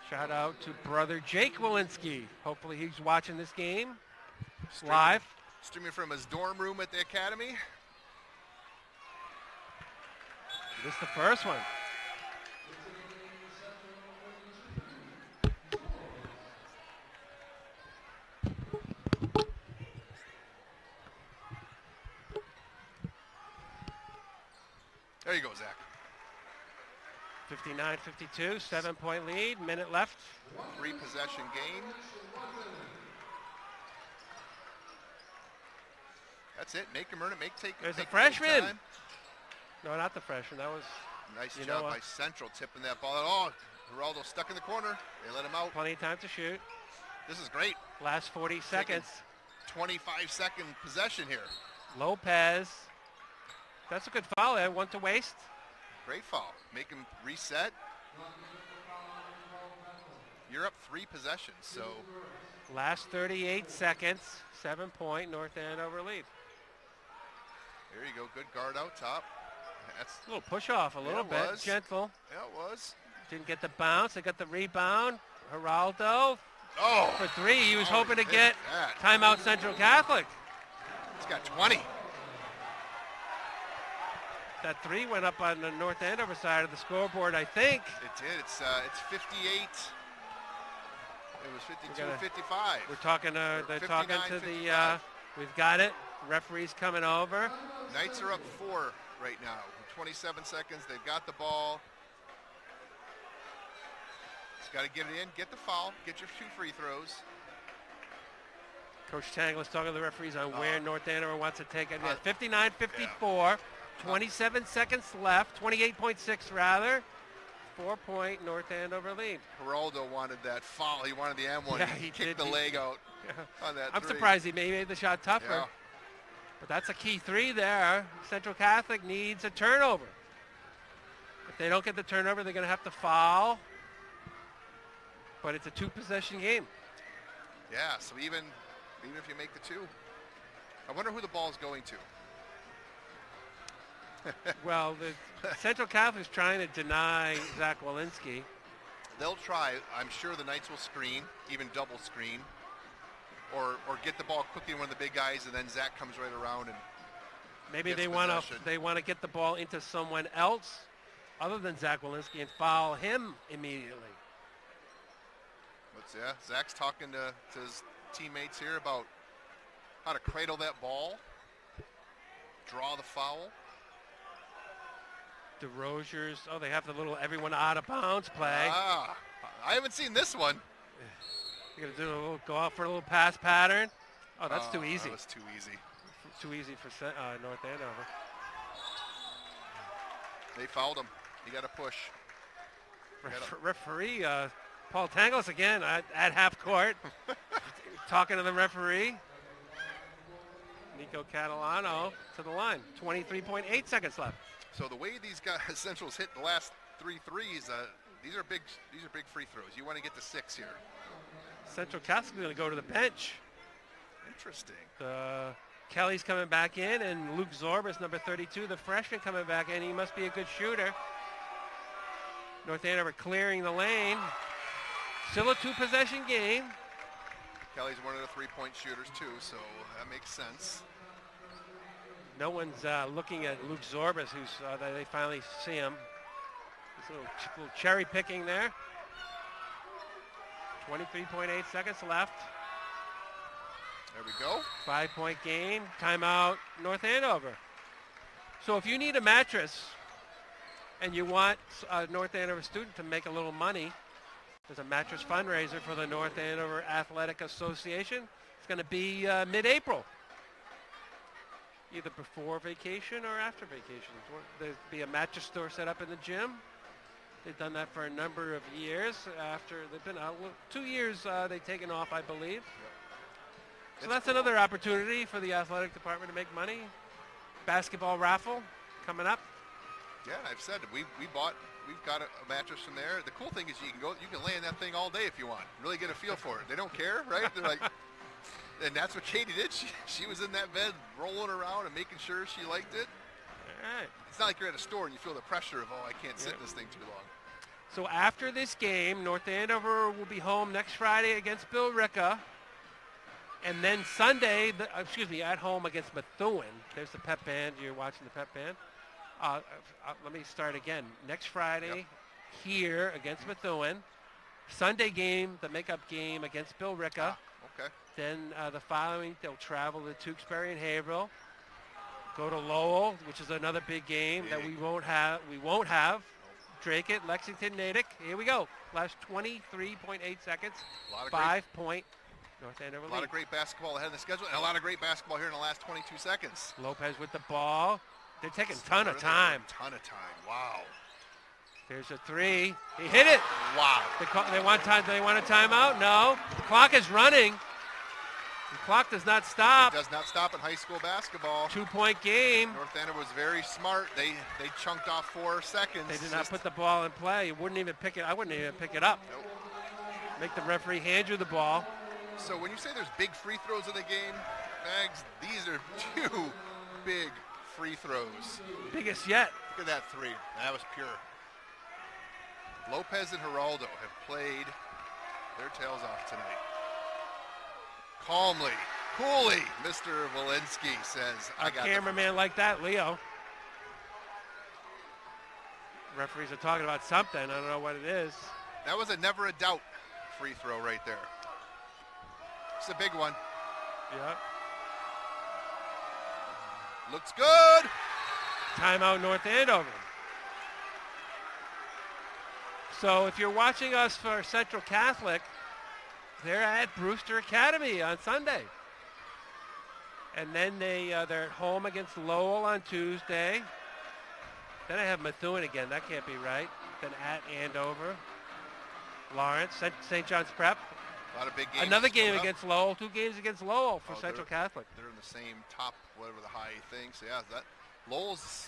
Shout out to brother Jake Walensky. Hopefully he's watching this game live. streaming from his dorm room at the academy. This is the first one. There you go, Zach. 59-52, 7-point lead, minute left. 3 possession game. That's it. Make him earn it. There's a take freshman. time. No, not the freshman. That was Nice You job know by what? Central tipping that ball. Oh, Geraldo stuck in the corner. They let him out. plenty of time to shoot. This is great. Last 40 seconds. 25-second possession here. Lopez. That's a good foul there. 1 to waste. Great foul. Make him reset. You're up 3 possessions, so Last 38 seconds. 7-point North Andover lead. there you go. Good guard out top. That's A little push off, a little it bit. was. Gentle. yeah, it was. Didn't get the bounce. They got the rebound. Geraldo Oh, for 3. He was Oh, hoping to hit get that. timeout Central Catholic. He's got 20. That 3 went up on the North Andover side of the scoreboard, I think. It did. It's 58. It was 52, gotta- 55. We're talking. They're 59, talking to the. 55. We've got it. Referee's coming over. Knights are up 4 right now. 27 seconds. They've got the ball. Just got to get it in, get the foul, get your 2 free throws. Coach Tanglis talking to the referees on where North Andover wants to take it. Uh, 59-54. 27 seconds left. 28.6 rather. 4-point North Andover lead. Geraldo wanted that foul. He wanted the M1. Yeah, he he kicked did. the leg out on that I'm 3. surprised he made the shot tougher. Yeah. But that's a key 3 there. Central Catholic needs a turnover. If they don't get the turnover, they're going to have to foul. But it's a 2-possession game. Yeah, so even if you make the 2, I wonder who the ball is going to. Well, the Central Catholic is trying to deny Zach Walensky. They'll try. I'm sure the Knights will screen, even double screen, or get the ball quickly to one of the big guys, and then Zach comes right around and Maybe gets they want possession. to get the ball into someone else other than Zach Walensky and foul him immediately. Zach's talking to his teammates here about how to cradle that ball, draw the foul. DeRozier's, they have the little everyone out of bounds play. I haven't seen this one. You're going to go out for a little pass pattern. Oh, that's too easy. That was too easy. Too easy for North Andover. They fouled him. He got a push. Referee Paul Tangles again at half court, talking to the referee. Nico Catalano to the line. 23.8 seconds left. So the way these guys, Central's hit the last 3 threes, these are big free throws. You want to get to 6 here. Central Catholic's going to go to the bench. Interesting. Kelly's coming back in, and Luke Zorbas, number 32, the freshman, coming back in. He must be a good shooter. North Andover clearing the lane. Still a 2-possession game. Kelly's one of the 3-point shooters too, so that makes sense. No one's looking at Luke Zorbas, who's they finally see him. This little cherry picking there. 23.8 seconds left. There we go. 5-point game. Timeout, North Andover. So if you need a mattress and you want a North Andover student to make a little money, there's a mattress fundraiser for the North Andover Athletic Association. It's going to be mid-April, either before vacation or after vacation. There'll be a mattress store set up in the gym. They've done that for a number of years. After they've been out 2 years, they've taken off, I believe. So It's that's cool. another opportunity for the athletic department to make money. Basketball raffle coming up. Yeah, I've said we've got a mattress from there. The cool thing is you can lay in that thing all day if you want. Really get a feel for it. They don't care, right? They're like, and that's what Katie did. She was in that bed rolling around and making sure she liked it. All right. It's not like you're at a store and you feel the pressure of, I can't sit in this thing too long. So after this game, North Andover will be home next Friday against Bill Ricca. And then Sunday, at home against Methuen. There's the pep band. You're watching the pep band. Let me start again. Next Friday, here against Methuen. Sunday game, the makeup game against Bill Ricca. Okay. Then the following, they'll travel to Tewksbury and Haverhill. Go to Lowell, which is another big game that we won't have. Drake it, Lexington, Natick. Here we go. Last 23.8 seconds. 5-point North Andover lead. A lot of great basketball ahead of the schedule, and a lot of great basketball here in the last 22 seconds. Lopez with the ball. They're taking a ton of time. Wow. There's a 3. He hit it. Wow. They want time. Do they want a timeout? No. The clock is running. The clock does not stop. It does not stop in high school basketball. 2-point game. North Andover was very smart. They chunked off 4 seconds. They did not put the ball in play. You wouldn't even pick it. I wouldn't even pick it up. Nope. Make the referee hand you the ball. So when you say there's big free throws in the game, Mags, these are 2 big free throws. Biggest yet. Look at that 3. That was pure. Lopez and Geraldo have played their tails off tonight. Calmly, coolly, Mr. Walensky says, I got cameraman like that, Leo. Referees are talking about something. I don't know what it is. That was a never a doubt free throw right there. It's a big one. Yeah. Looks good. Timeout North Andover. So if you're watching us for Central Catholic, they're at Brewster Academy on Sunday. And then they're at home against Lowell on Tuesday. Then I have Methuen again. That can't be right. Then at Andover. Lawrence, St. John's Prep. A lot of big games. Another game against Lowell. 2 games against Lowell for Central they're Catholic. They're in the same top, whatever the high thing. So yeah, that Lowell's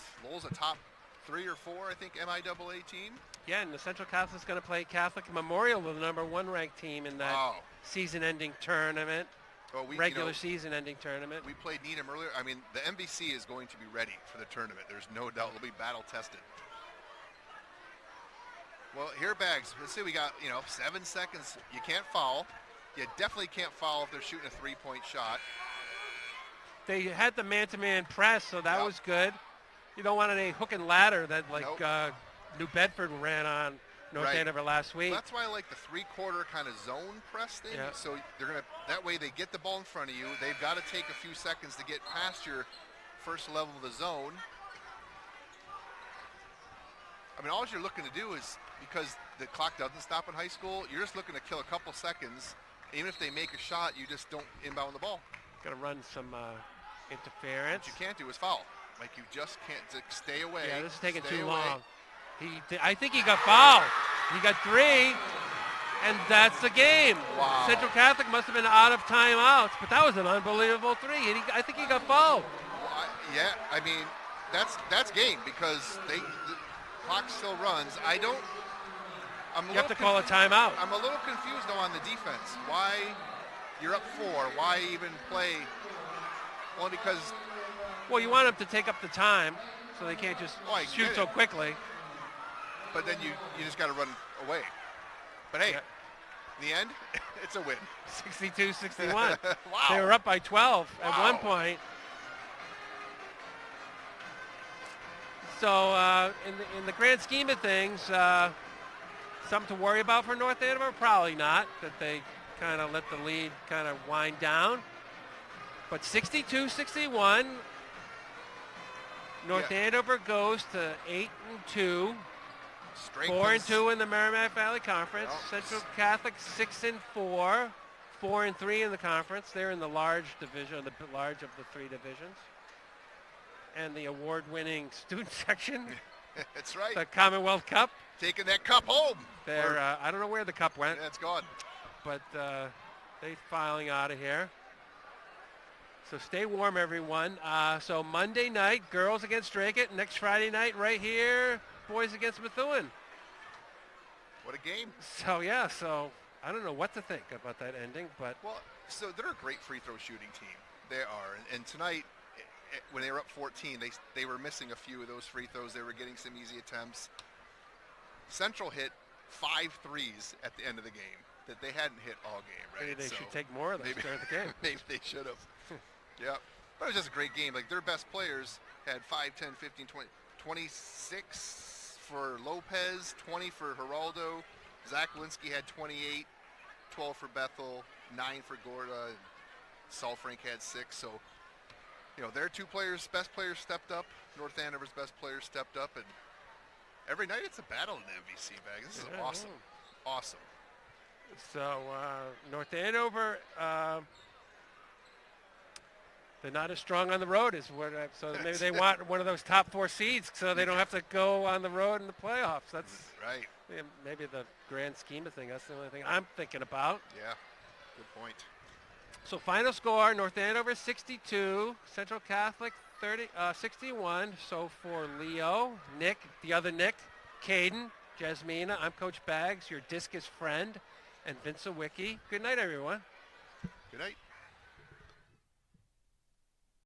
a top 3 or 4, I think, MIAA team. Yeah, and the Central Catholic's going to play Catholic Memorial, the number 1 ranked team in that season-ending tournament. Well, regular season-ending tournament. We played Needham earlier. I mean, the MVC is going to be ready for the tournament. There's no doubt. They'll be battle-tested. Well, here, Bags. Let's see. We got, 7 seconds. You can't foul. You definitely can't foul if they're shooting a 3-point shot. They had the man-to-man press, so that was good. You don't want any hook and ladder that, New Bedford ran on North Andover last week. Well, that's why I like the 3-quarter kind of zone press thing. Yeah. So that way they get the ball in front of you. They've got to take a few seconds to get past your first level of the zone. I mean, all you're looking to do is, because the clock doesn't stop in high school, you're just looking to kill a couple seconds. Even if they make a shot, you just don't inbound the ball. Got to run some interference. What you can't do is foul. Like, you just can't stay away. Yeah, this is taking stay too away. long. I think he got fouled. He got 3, and that's the game. Wow. Central Catholic must have been out of timeouts, but that was an unbelievable 3. And I think he got fouled. Well, yeah, I mean, that's game because the clock still runs. You have to call a timeout. I'm a little confused though on the defense. Why you're up 4? Why even play? Only because. Well, you want them to take up the time so they can't just shoot so quickly. But then you just got to run away. But hey, Yeah. in the end, it's a win. 62-61. Wow. They were up by 12 at Wow. one point. So in the grand scheme of things, something to worry about for North Andover? Probably not, that they kind of let the lead kind of wind down. But 62-61, North Andover goes to 8-2. 4-2 in the Merrimack Valley Conference. Yep. Central Catholic 6-4, 4-3 in the conference. They're in the large division, the large of the 3 divisions. And the award-winning student section, That's right. the Commonwealth Cup. Taking that cup home. They're I don't know where the cup went, Yeah, it's gone. but they filing out of here. So stay warm, everyone. So Monday night, girls against Dracut. Next Friday night, right here, boys against Methuen. What a game. So yeah, so I don't know what to think about that ending, but Well, so they're a great free throw shooting team. They are. And tonight, when they were up 14, they were missing a few of those free throws. They were getting some easy attempts. Central hit 5 threes at the end of the game that they hadn't hit all game, right? maybe they So should take more of those during the game. maybe they should have. Yeah. But it was just a great game. Like, their best players had 5, 10, 15, 20, 26 for Lopez, 20 for Geraldo. Zach Linsky had 28, 12 for Bethel, 9 for Gorda, and Saul Frank had 6. So, you know, their 2 players, best players stepped up. North Andover's best players stepped up, and every night it's a battle in the MVC bag. This is Yeah, awesome. Awesome. So North Andover, they're not as strong on the road as what. So maybe they want one of those top 4 seeds, so they don't have to go on the road in the playoffs. That's Right. maybe the grand scheme of things. That's the only thing I'm thinking about. Yeah. Good point. So final score: North Andover 62, Central Catholic 61. So for Leo, Nick, the other Nick, Caden, Jasmina, I'm Coach Baggs, your discus friend, and Vince Wicki. Good night, everyone. Good night.